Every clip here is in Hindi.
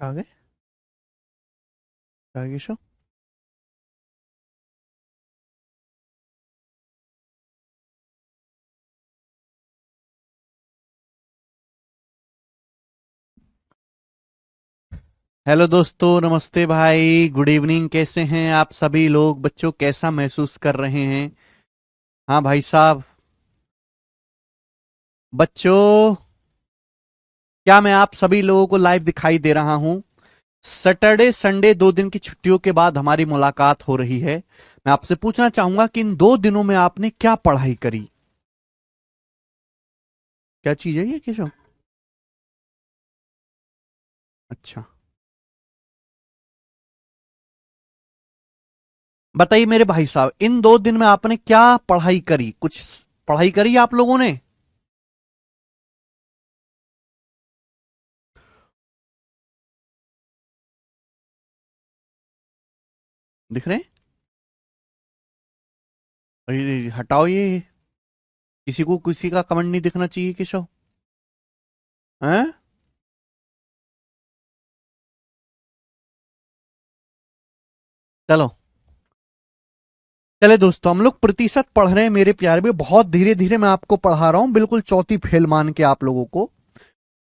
आ गए आगे शो। हेलो दोस्तों, नमस्ते भाई, गुड इवनिंग। कैसे हैं आप सभी लोग? बच्चों कैसा महसूस कर रहे हैं? हाँ भाई साहब। बच्चों, क्या मैं आप सभी लोगों को लाइव दिखाई दे रहा हूं? सैटरडे संडे 2 दिन की छुट्टियों के बाद हमारी मुलाकात हो रही है। मैं आपसे पूछना चाहूंगा कि इन 2 दिनों में आपने क्या पढ़ाई करी? क्या चीज है ये केशव? अच्छा, बताइए मेरे भाई साहब, इन 2 दिन में आपने क्या पढ़ाई करी? कुछ पढ़ाई करी आप लोगों ने? दिख रहे हैं? अरे हटाओ ये। किसी को किसी का कमेंट नहीं दिखना चाहिए केशव। हैं? चलो, चले दोस्तों, हम लोग प्रतिशत पढ़ रहे हैं मेरे प्यारे भी। बहुत धीरे धीरे मैं आपको पढ़ा रहा हूं, बिल्कुल चौथी फेल मान के आप लोगों को,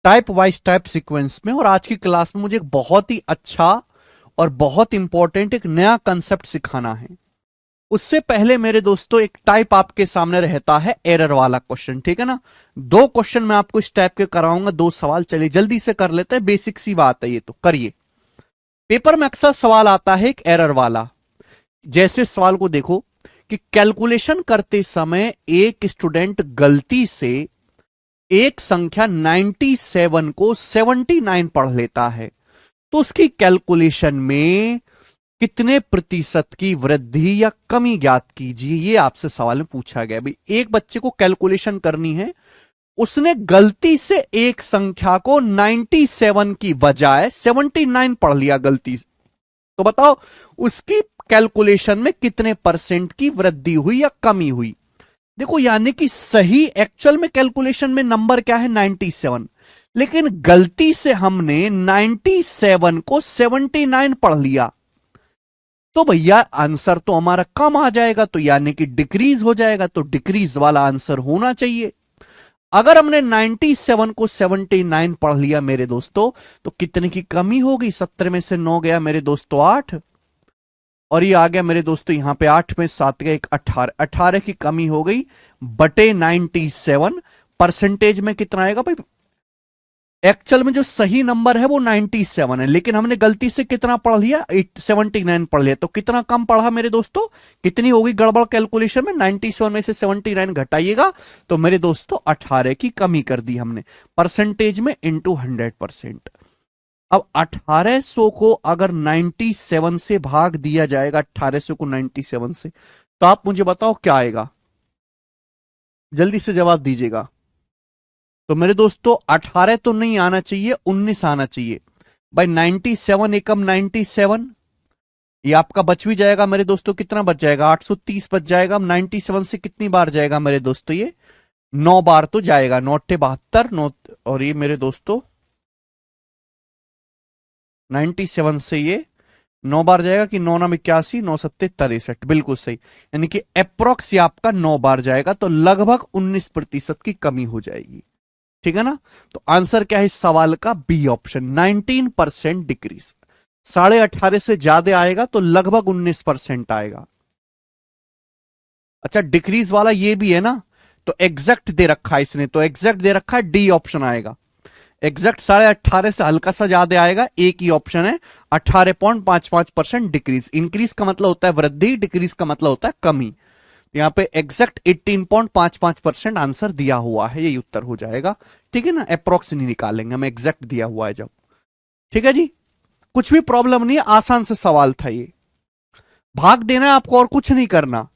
टाइप वाइज टाइप सीक्वेंस में। और आज की क्लास में मुझे एक बहुत ही अच्छा और बहुत इंपॉर्टेंट एक नया कंसेप्ट सिखाना है। उससे पहले मेरे दोस्तों, एक टाइप आपके सामने रहता है एरर वाला क्वेश्चन, ठीक है ना? 2 क्वेश्चन मैं आपको इस टाइप के कराऊंगा, 2 सवाल। चलिए जल्दी से कर लेते हैं, बेसिक सी बात है ये, तो करिए। पेपर में अक्सर सवाल आता है एक एरर वाला। जैसे सवाल को देखो कि कैलकुलेशन करते समय एक स्टूडेंट गलती से एक संख्या 97 को 79 पढ़ लेता है, तो उसकी कैलकुलेशन में कितने प्रतिशत की वृद्धि या कमी ज्ञात कीजिए। ये आपसे सवाल में पूछा गया। भाई, एक बच्चे को कैलकुलेशन करनी है, उसने गलती से एक संख्या को 97 की बजाय 79 पढ़ लिया गलती से। तो बताओ उसकी कैलकुलेशन में कितने परसेंट की वृद्धि हुई या कमी हुई। देखो, यानी कि सही एक्चुअल में कैलकुलेशन में नंबर क्या है? 97, लेकिन गलती से हमने 97 को 79 पढ़ लिया, तो भैया आंसर तो हमारा कम आ जाएगा, तो यानी कि डिक्रीज हो जाएगा। तो डिक्रीज वाला आंसर होना चाहिए। अगर हमने 97 को 79 पढ़ लिया मेरे दोस्तों, तो कितने की कमी होगी? 70 में से 9 गया मेरे दोस्तों 8, और ये आ गया मेरे दोस्तों यहां पे 8 में 7 गया, एक 18, 18 की कमी हो गई बटे 97। परसेंटेज में कितना आएगा भाई? एक्चुअल में जो सही नंबर है वो 97 है, लेकिन हमने गलती से कितना पढ़ लिया? 79 पढ़ लिया, तो कितना कम पढ़ा मेरे दोस्तों? कितनी होगी गड़बड़ कैलकुलेशन में? 97 में से 79 घटाइएगा, तो मेरे दोस्तों 18 की कमी कर दी हमने परसेंटेज में, इंटू 100%। अब 1800 को अगर 97 से भाग दिया जाएगा, 1800 को 97 से, तो आप मुझे बताओ क्या आएगा? जल्दी से जवाब दीजिएगा। तो मेरे दोस्तों 18 तो नहीं आना चाहिए, 19 आना चाहिए। भाई 97 एकम 97, ये आपका बच भी जाएगा मेरे दोस्तों। कितना बच जाएगा? 830 बच जाएगा। 97 से कितनी बार जाएगा मेरे दोस्तों? ये 9 बार तो जाएगा। 9 72 9, और ये मेरे दोस्तों 97 से ये 9 बार जाएगा कि 9 9 81, 9 7 63, बिल्कुल सही। यानी कि अप्रोक्स ये आपका 9 बार जाएगा, तो लगभग 19% की कमी हो जाएगी, ठीक है ना? तो आंसर क्या है इस सवाल का? B option, 19% decrease. 18.5 से ज्यादा आएगा तो लगभग 19% आएगा। अच्छा, डिक्रीज वाला ये भी है ना? तो एग्जैक्ट दे रखा है इसने, तो एग्जैक्ट दे रखा है, डी ऑप्शन आएगा। एग्जैक्ट 18.5 से हल्का सा ज्यादा आएगा, एक ही ऑप्शन है, 18.55% डिक्रीज। इंक्रीज का मतलब होता है वृद्धि, डिक्रीज का मतलब होता है कमी। यहां पे एग्जैक्ट 18.55% आंसर दिया हुआ है, यही उत्तर हो जाएगा, ठीक है ना? अप्रोक्स नहीं निकालेंगे हम, एग्जैक्ट दिया हुआ है जब। ठीक है जी, कुछ भी प्रॉब्लम नहीं है, आसान से सवाल था ये। भाग देना है आपको और कुछ नहीं करना।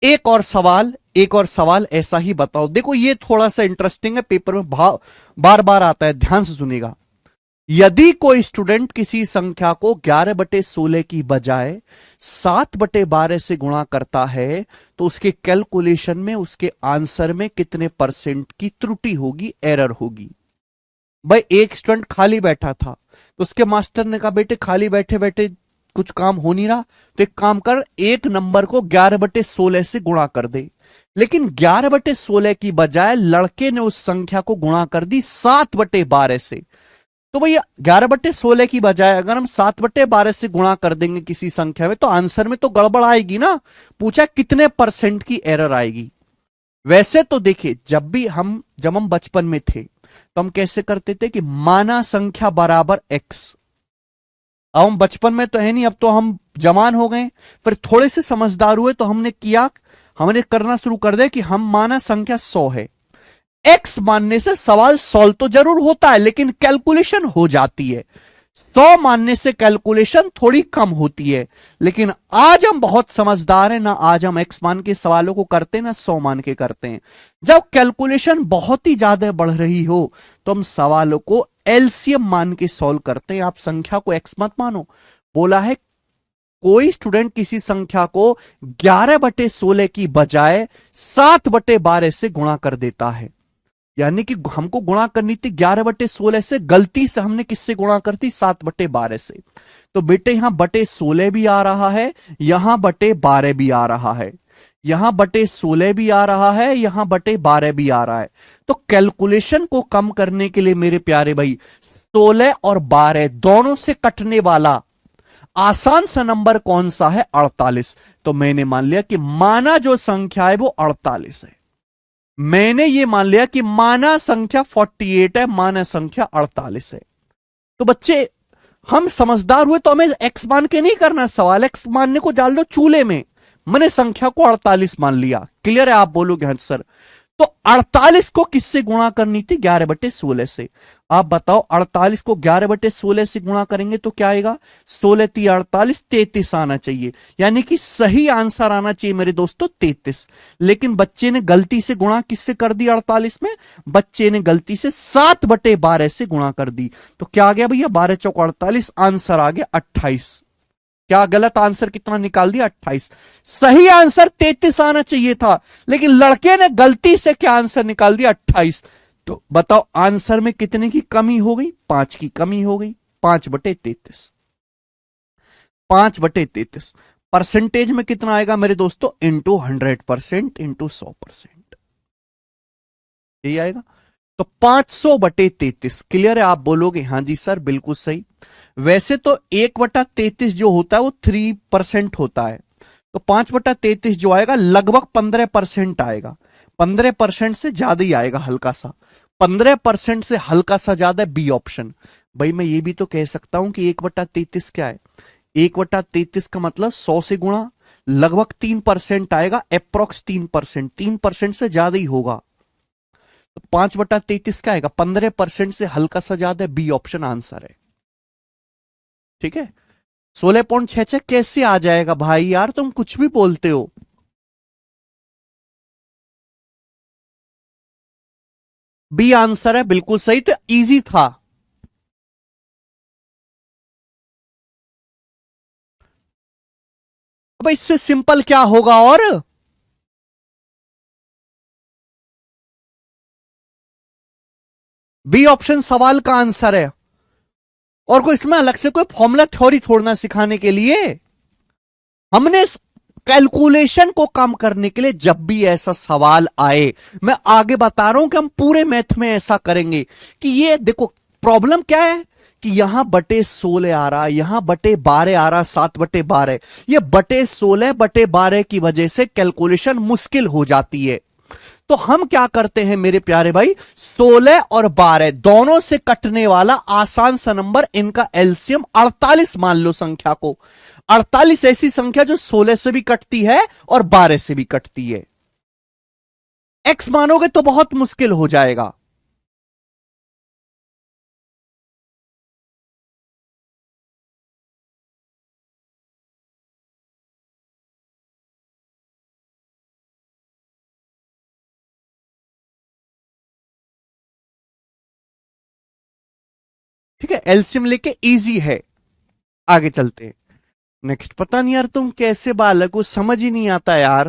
एक और सवाल, एक और सवाल ऐसा ही बताओ। देखो ये थोड़ा सा इंटरेस्टिंग है, पेपर में बार बार आता है, ध्यान से सुनिएगा। यदि कोई स्टूडेंट किसी संख्या को 11/16 की बजाय 7/12 से गुणा करता है, तो उसके कैलकुलेशन में, उसके आंसर में कितने परसेंट की त्रुटि होगी, एरर होगी? भाई एक स्टूडेंट खाली बैठा था, तो उसके मास्टर ने कहा बेटे खाली बैठे बैठे कुछ काम हो नहीं रहा, तो एक काम कर, एक नंबर को 11/16 से गुणा कर दे। लेकिन 11/16 की बजाय लड़के ने उस संख्या को गुणा कर दी 7/12 से। तो भैया 11/16 की बजाय अगर हम 7/12 से गुणा कर देंगे किसी संख्या में, तो आंसर में तो गड़बड़ आएगी ना। पूछा कितने परसेंट की एरर आएगी। वैसे तो देखिए, जब हम बचपन में थे तो हम कैसे करते थे कि माना संख्या बराबर एक्स। अब हम बचपन में तो है नहीं, अब तो हम जवान हो गए, फिर थोड़े से समझदार हुए तो हमने करना शुरू कर दिया कि हम माना संख्या 100 है, एक्स मानने से सवाल सॉल्व तो जरूर होता है लेकिन कैलकुलेशन हो जाती है। 100 मानने से कैलकुलेशन थोड़ी कम होती है। लेकिन आज हम बहुत समझदार हैं ना, आज हम एक्स मान के सवालों को करते हैं ना 100 मान के करते हैं। जब कैलकुलेशन बहुत ही ज्यादा बढ़ रही हो तो हम सवालों को एलसीएम मान के सॉल्व करते हैं। आप संख्या को एक्स मत मानो। बोला है कोई स्टूडेंट किसी संख्या को 11/16 की बजाय 7/12 से गुणा कर देता है, यानी कि हमको गुणा करनी थी 11/16 से, गलती से हमने किससे गुणा करती 7/12 से। तो बेटे यहां बटे 16 भी आ रहा है, यहां बटे 12 भी आ रहा है, यहां बटे 16 भी आ रहा है, यहां बटे 12 भी आ रहा है। तो कैलकुलेशन को कम करने के लिए मेरे प्यारे भाई 16 और 12 दोनों से कटने वाला आसान सा नंबर कौन सा है 48। तो मैंने मान लिया कि माना जो संख्या है वो 48 है। मैंने ये मान लिया कि माना संख्या 48 है, माना संख्या 48 है। तो बच्चे हम समझदार हुए तो हमें एक्स मान के नहीं करना सवाल, एक्स मानने को डाल दो चूल्हे में। मैंने संख्या को 48 मान लिया। क्लियर है? आप बोलोगे हाँ सर। तो 48 को किससे गुणा करनी थी 11/16 से। आप बताओ 48 को 11/16 से गुणा करेंगे तो क्या आएगा 16 × 48 33 आना चाहिए, यानी कि सही आंसर आना चाहिए मेरे दोस्तों 33। लेकिन बच्चे ने गलती से गुणा किससे कर दी 48 में, बच्चे ने गलती से 7/12 से गुणा कर दी। तो क्या आ गया भैया 12 × 4 = 48, आंसर आ गया 28। क्या गलत आंसर कितना निकाल दिया 28। सही आंसर 33 आना चाहिए था, लेकिन लड़के ने गलती से क्या आंसर निकाल दिया 28। तो बताओ आंसर में कितने की कमी हो गई, 5 की कमी हो गई। 5/33, 5/33 परसेंटेज में कितना आएगा मेरे दोस्तों इंटू 100% इंटू 100%, यही आएगा। तो 500/33। क्लियर है? आप बोलोगे हाँ जी सर बिल्कुल सही। वैसे तो 1/33 जो होता है वो 3% होता है, तो 5/33 जो आएगा लगभग 15% आएगा। 15% से ज्यादा ही आएगा, हल्का सा 15% से हल्का सा ज्यादा बी ऑप्शन। भाई मैं ये भी तो कह सकता हूं कि 1/33 क्या है, 1/33 का मतलब 100 से गुणा, लगभग 3% आएगा, अप्रोक्स 3%, 3% से ज्यादा ही होगा। तो 5/33 क्या आएगा 15% से हल्का सा ज्यादा, बी ऑप्शन आंसर है। ठीक है? 16.66 कैसे आ जाएगा भाई, यार तुम कुछ भी बोलते हो। बी आंसर है, बिल्कुल सही। तो इजी था। अब इससे सिंपल क्या होगा और बी ऑप्शन सवाल का आंसर है। और कोई इसमें अलग से कोई फॉर्मूला थ्योरी छोड़ना सिखाने के लिए, हमने कैलकुलेशन को कम करने के लिए जब भी ऐसा सवाल आए, मैं आगे बता रहा हूं कि हम पूरे मैथ में ऐसा करेंगे कि ये देखो प्रॉब्लम क्या है कि यहां बटे 16 आ रहा, यहां बटे 12 आ रहा, 7/12। ये बटे 16/12 की वजह से कैलकुलेशन मुश्किल हो जाती है। तो हम क्या करते हैं मेरे प्यारे भाई, 16 और 12 दोनों से कटने वाला आसान सा नंबर, इनका एलसीएम 48 मान लो संख्या को। 48 ऐसी संख्या जो 16 से भी कटती है और 12 से भी कटती है। एक्स मानोगे तो बहुत मुश्किल हो जाएगा। ठीक है? एलसीएम लेके इजी है। आगे चलते हैं नेक्स्ट। पता नहीं यार तुम कैसे बालक हो, समझ ही नहीं आता यार।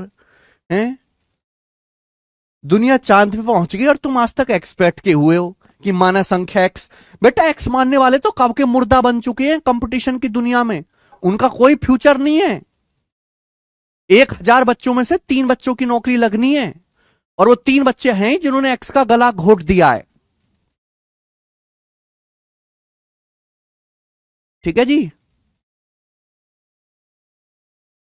हैं? दुनिया चांद पे पहुंच गई और तुम आज तक एक्सपेक्ट के हुए हो कि माना संख्या एक्स। बेटा एक्स मानने वाले तो कब के मुर्दा बन चुके हैं कंपटीशन की दुनिया में, उनका कोई फ्यूचर नहीं है। 1,000 बच्चों में से 3 बच्चों की नौकरी लगनी है, और वो 3 बच्चे हैं जिन्होंने एक्स का गला घोट दिया है। ठीक है जी,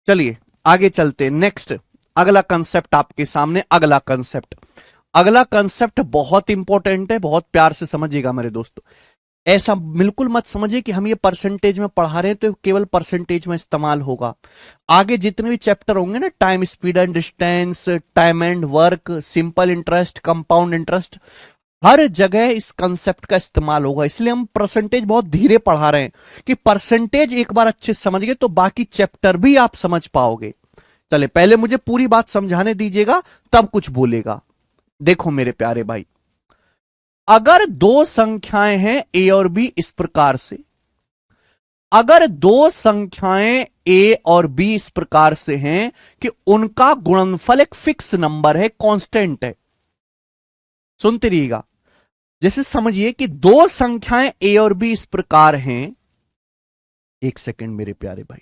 चलिए आगे चलते। नेक्स्ट अगला कंसेप्ट आपके सामने। अगला कंसेप्ट बहुत इंपॉर्टेंट है, बहुत प्यार से समझिएगा मेरे दोस्तों। ऐसा बिल्कुल मत समझिए कि हम ये परसेंटेज में पढ़ा रहे हैं तो केवल परसेंटेज में इस्तेमाल होगा। आगे जितने भी चैप्टर होंगे ना, time speed and distance, time and work, simple interest, compound interest, हर जगह इस कंसेप्ट का इस्तेमाल होगा। इसलिए हम परसेंटेज बहुत धीरे पढ़ा रहे हैं कि परसेंटेज एक बार अच्छे से समझ गए तो बाकी चैप्टर भी आप समझ पाओगे। चले पहले मुझे पूरी बात समझाने दीजिएगा, तब कुछ बोलेगा। देखो मेरे प्यारे भाई, अगर दो संख्याएं हैं ए और बी इस प्रकार से, अगर दो संख्याएं ए और बी इस प्रकार से हैं कि उनका गुणनफल एक फिक्स नंबर है, कांस्टेंट है। सुनते रहिएगा। जैसे समझिए कि दो संख्याएं ए और बी इस प्रकार हैं। एक सेकंड मेरे प्यारे भाई,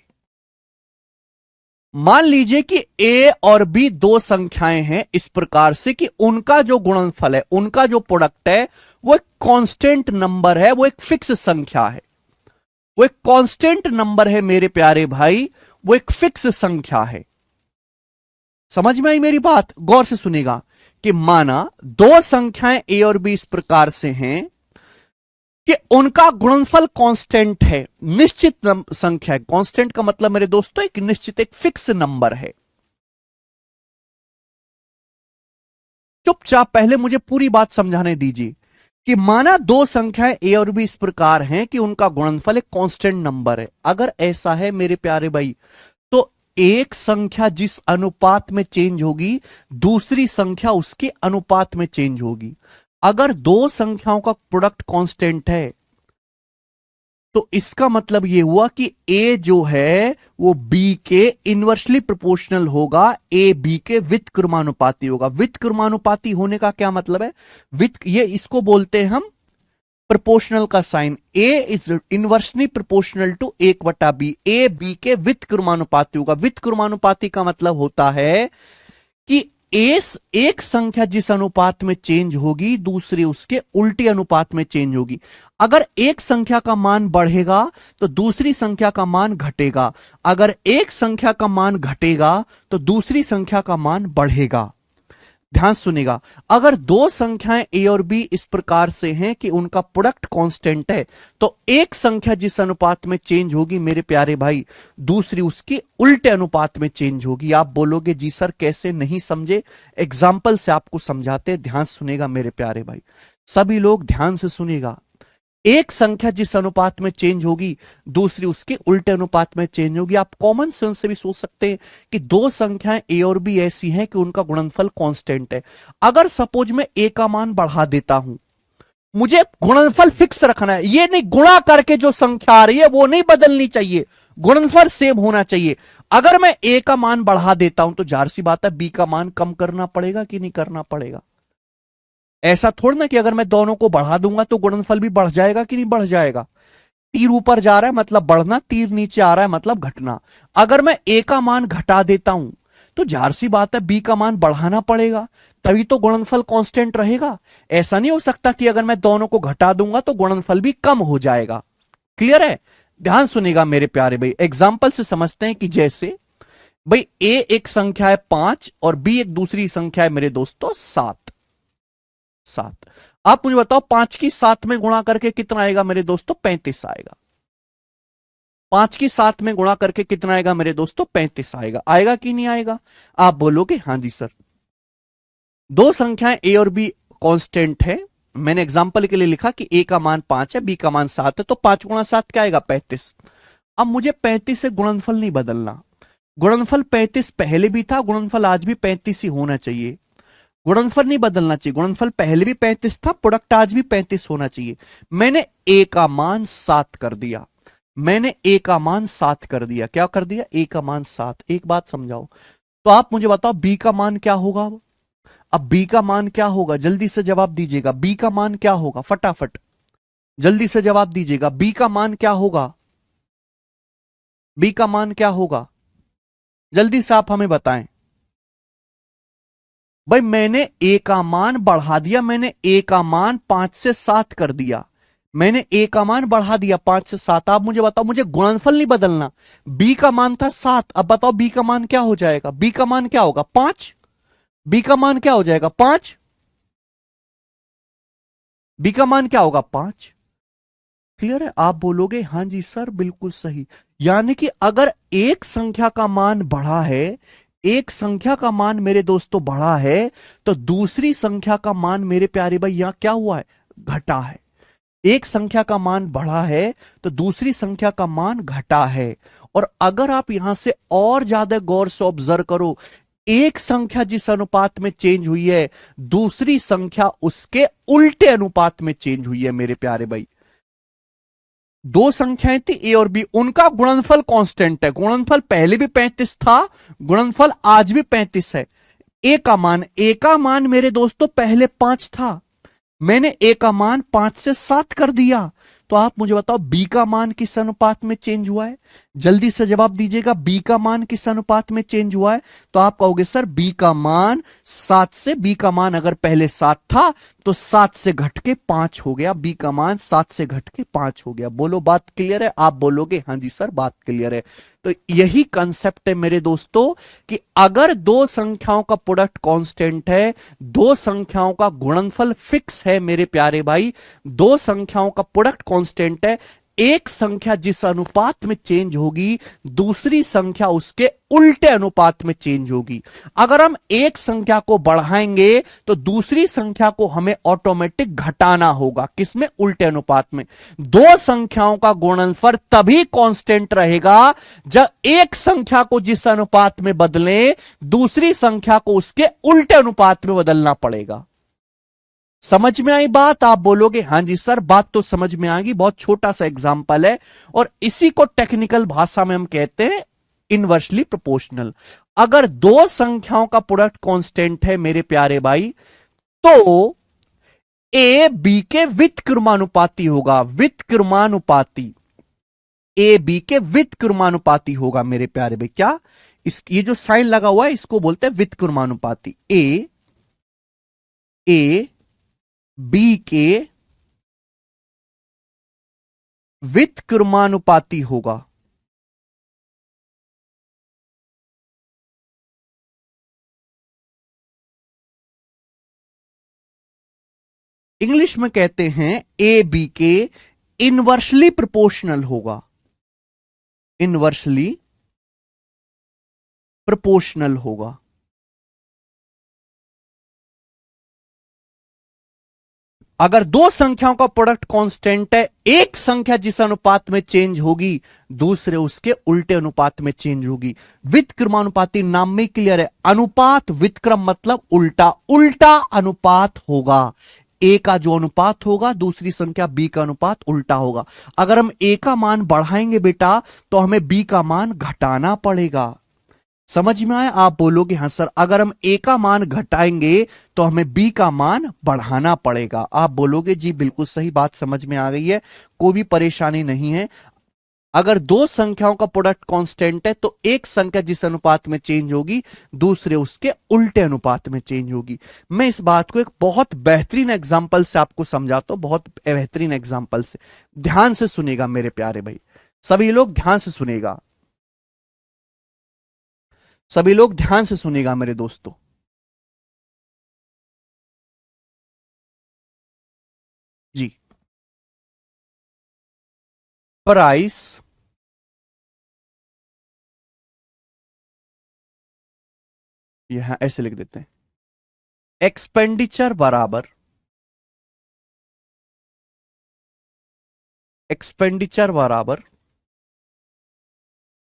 मान लीजिए कि ए और बी दो संख्याएं हैं इस प्रकार से कि उनका जो गुणनफल है, उनका जो प्रोडक्ट है, वो एक कांस्टेंट नंबर है, वो एक फिक्स संख्या है, वो एक कांस्टेंट नंबर है मेरे प्यारे भाई, वो एक फिक्स संख्या है। समझ में आई मेरी बात? गौर से सुनेगा कि माना दो संख्याएं ए और बी इस प्रकार से हैं कि उनका गुणनफल कांस्टेंट है, निश्चित संख्या है। कांस्टेंट का मतलब मेरे दोस्तों एक निश्चित, एक फिक्स नंबर है। चुपचाप पहले मुझे पूरी बात समझाने दीजिए कि माना दो संख्याएं ए और बी इस प्रकार हैं कि उनका गुणनफल एक कांस्टेंट नंबर है। अगर ऐसा है मेरे प्यारे भाई, तो एक संख्या जिस अनुपात में चेंज होगी, दूसरी संख्या उसके अनुपात में चेंज होगी। अगर दो संख्याओं का प्रोडक्ट कांस्टेंट है तो इसका मतलब यह हुआ कि ए जो है वो बी के इनवर्सली प्रोपोर्शनल होगा, ए बी के व्युत्क्रमानुपाती होगा। व्युत्क्रमानुपाती होने का क्या मतलब है? ये इसको बोलते हैं हम प्रोपोर्शनल का sign. A is inversely proportional to 1/b, A B के व्युत्क्रमानुपाती होगा। व्युत्क्रमानुपाती का मतलब होता है कि एक संख्या जिस अनुपात में चेंज होगी, दूसरी उसके उल्टे अनुपात में चेंज होगी। अगर एक संख्या का मान बढ़ेगा तो दूसरी संख्या का मान घटेगा, अगर एक संख्या का मान घटेगा तो दूसरी संख्या का मान बढ़ेगा। ध्यान सुनेगा, अगर दो संख्याएं ए और बी इस प्रकार से हैं कि उनका प्रोडक्ट कांस्टेंट है, तो एक संख्या जिस अनुपात में चेंज होगी मेरे प्यारे भाई, दूसरी उसके उल्टे अनुपात में चेंज होगी। आप बोलोगे जी सर कैसे, नहीं समझे? एग्जाम्पल से आपको समझाते। ध्यान सुनेगा मेरे प्यारे भाई, सभी लोग ध्यान से सुनेगा। एक संख्या जिस अनुपात में चेंज होगी, दूसरी उसके उल्टे अनुपात में चेंज होगी। आप कॉमन सेंस से भी सोच सकते हैं कि दो संख्याएं ए और बी ऐसी हैं कि उनका गुणनफल कांस्टेंट है। अगर सपोज मैं ए का मान बढ़ा देता हूं, मुझे गुणनफल फिक्स रखना है, ये नहीं गुणा करके जो संख्या आ रही है वो नहीं बदलनी चाहिए, गुणनफल सेम होना चाहिए। अगर मैं ए का मान बढ़ा देता हूं तो जाहिर सी बात है बी का मान कम करना पड़ेगा कि नहीं करना पड़ेगा? ऐसा थोड़ा ना कि अगर मैं दोनों को बढ़ा दूंगा तो गुणनफल भी बढ़ जाएगा कि नहीं बढ़ जाएगा। तीर ऊपर जा रहा है मतलब बढ़ना, तीर नीचे आ रहा है मतलब घटना। अगर मैं ए का मान घटा देता हूं तो जाहिर सी बात है बी का मान बढ़ाना पड़ेगा, तभी तो गुणनफल कांस्टेंट रहेगा। ऐसा नहीं हो सकता कि अगर मैं दोनों को घटा दूंगा तो गुणनफल भी कम हो जाएगा। क्लियर है? ध्यान सुनेगा मेरे प्यारे भाई, एग्जाम्पल से समझते हैं कि जैसे भाई ए एक संख्या है 5 और बी एक दूसरी संख्या है मेरे दोस्तों 7। आप मुझे बताओ 5 की 7 में गुणा करके कितना आएगा मेरे दोस्तों? 35 आएगा। 5 की 7 में गुणा करके कितना आएगा मेरे दोस्तों? 35 आएगा। आएगा कि नहीं आएगा? आप बोलोगे हां जी सर। दो संख्याएं ए और बी कांस्टेंट है, मैंने एग्जांपल के लिए लिखा कि ए का मान 5 है, बी का मान 7 है, तो 5 गुणा 7 क्या आएगा? 35। अब मुझे 35 से गुणनफल नहीं बदलना। गुणनफल 35 पहले भी था, गुणनफल आज भी 35 ही होना चाहिए। गुणनफल नहीं बदलना चाहिए, गुणनफल पहले भी 35 था, प्रोडक्ट आज भी 35 होना चाहिए। मैंने ए का मान 7 कर दिया, मैंने ए का मान 7 कर दिया। क्या कर दिया? ए का मान 7। एक बात समझाओ, तो आप मुझे बताओ बी का मान क्या होगा? अब बी का मान क्या होगा, जल्दी से जवाब दीजिएगा, बी का मान क्या होगा, फटाफट जल्दी से जवाब दीजिएगा, बी का मान क्या होगा, बी का मान क्या होगा, जल्दी से आप हमें बताएं। भाई मैंने ए का मान बढ़ा दिया, मैंने ए का मान 5 से 7 कर दिया, मैंने ए का मान बढ़ा दिया 5 से 7। आप मुझे बताओ, मुझे गुणनफल नहीं बदलना, बी का मान था 7, अब बताओ बी का मान क्या हो जाएगा, बी का मान क्या होगा 5, बी का मान क्या हो जाएगा 5, बी का मान क्या होगा 5। क्लियर है, आप बोलोगे हां जी सर बिल्कुल सही। यानी कि अगर एक संख्या का मान बढ़ा है, एक संख्या का मान मेरे दोस्तों बढ़ा है, तो दूसरी संख्या का मान मेरे प्यारे भाई यहां क्या हुआ है, घटा है। एक संख्या का मान बढ़ा है तो दूसरी संख्या का मान घटा है। और अगर आप यहां से और ज्यादा गौर से ऑब्जर्व करो, एक संख्या जिस अनुपात में चेंज हुई है, दूसरी संख्या उसके उल्टे अनुपात में चेंज हुई है मेरे प्यारे भाई। दो संख्याएं थी ए और बी, उनका गुणनफल कांस्टेंट है, गुणनफल पहले भी 35 था, गुणनफल आज भी 35 है। ए का मान मेरे दोस्तों पहले 5 था, मैंने ए का मान 5 से 7 कर दिया, तो आप मुझे बताओ बी का मान किस अनुपात में चेंज हुआ है, जल्दी से जवाब दीजिएगा, बी का मान किस अनुपात में चेंज हुआ है। तो आप कहोगे सर बी का मान 7 से, बी का मान अगर पहले 7 था तो 7 से घट के 5 हो गया, बी का मान 7 से घट के 5 हो गया। बोलो बात क्लियर है, आप बोलोगे हां जी सर बात क्लियर है। तो यही कंसेप्ट है मेरे दोस्तों कि अगर दो संख्याओं का प्रोडक्ट कांस्टेंट है, दो संख्याओं का गुणनफल फिक्स है मेरे प्यारे भाई, दो संख्याओं का प्रोडक्ट कांस्टेंट है, एक संख्या जिस अनुपात में चेंज होगी दूसरी संख्या उसके उल्टे अनुपात में चेंज होगी। अगर हम एक संख्या को बढ़ाएंगे तो दूसरी संख्या को हमें ऑटोमेटिक घटाना होगा, किसमें, उल्टे अनुपात में। दो संख्याओं का गुणनफल तभी कांस्टेंट रहेगा जब एक संख्या को जिस अनुपात में बदलें दूसरी संख्या को उसके उल्टे अनुपात में बदलना पड़ेगा। समझ में आई बात, आप बोलोगे हां जी सर बात तो समझ में आ गई। बहुत छोटा सा एग्जांपल है और इसी को टेक्निकल भाषा में हम कहते हैं इनवर्सली प्रोपोर्शनल। अगर दो संख्याओं का प्रोडक्ट कांस्टेंट है मेरे प्यारे भाई, तो ए बी के व्युत्क्रमानुपाती होगा, व्युत्क्रमानुपाती, ए बी के व्युत्क्रमानुपाती होगा मेरे प्यारे भाई। क्या, ये जो साइन लगा हुआ है इसको बोलते हैं व्युत्क्रमानुपाती। ए बी के व्युत्क्रमानुपाती होगा। इंग्लिश में कहते हैं ए बी के इनवर्सली प्रोपोर्शनल होगा, इनवर्सली प्रोपोर्शनल होगा। अगर दो संख्याओं का प्रोडक्ट कांस्टेंट है, एक संख्या जिस अनुपात में चेंज होगी दूसरे उसके उल्टे अनुपात में चेंज होगी। व्युत्क्रमानुपाती नाम में क्लियर है, अनुपात व्युत्क्रम मतलब उल्टा, उल्टा अनुपात होगा। ए का जो अनुपात होगा दूसरी संख्या बी का अनुपात उल्टा होगा। अगर हम ए का मान बढ़ाएंगे बेटा तो हमें बी का मान घटाना पड़ेगा। समझ में आया, आप बोलोगे हां सर अगर हम ए का मान घटाएंगे तो हमें बी का मान बढ़ाना पड़ेगा। आप बोलोगे जी बिल्कुल सही बात समझ में आ गई है, कोई भी परेशानी नहीं है। अगर दो संख्याओं का प्रोडक्ट कांस्टेंट है तो एक संख्या जिस अनुपात में चेंज होगी दूसरे उसके उल्टे अनुपात में चेंज होगी। मैं इस बात को एक बहुत बेहतरीन एग्जांपल से आपको समझाता हूं, बहुत बेहतरीन एग्जांपल से। ध्यान से सुनेगा मेरे प्यारे भाई, सभी लोग ध्यान से सुनेगा, सभी लोग ध्यान से सुनेगा मेरे दोस्तों। जी, प्राइस यहां ऐसे लिख देते हैं, एक्सपेंडिचर बराबर, एक्सपेंडिचर बराबर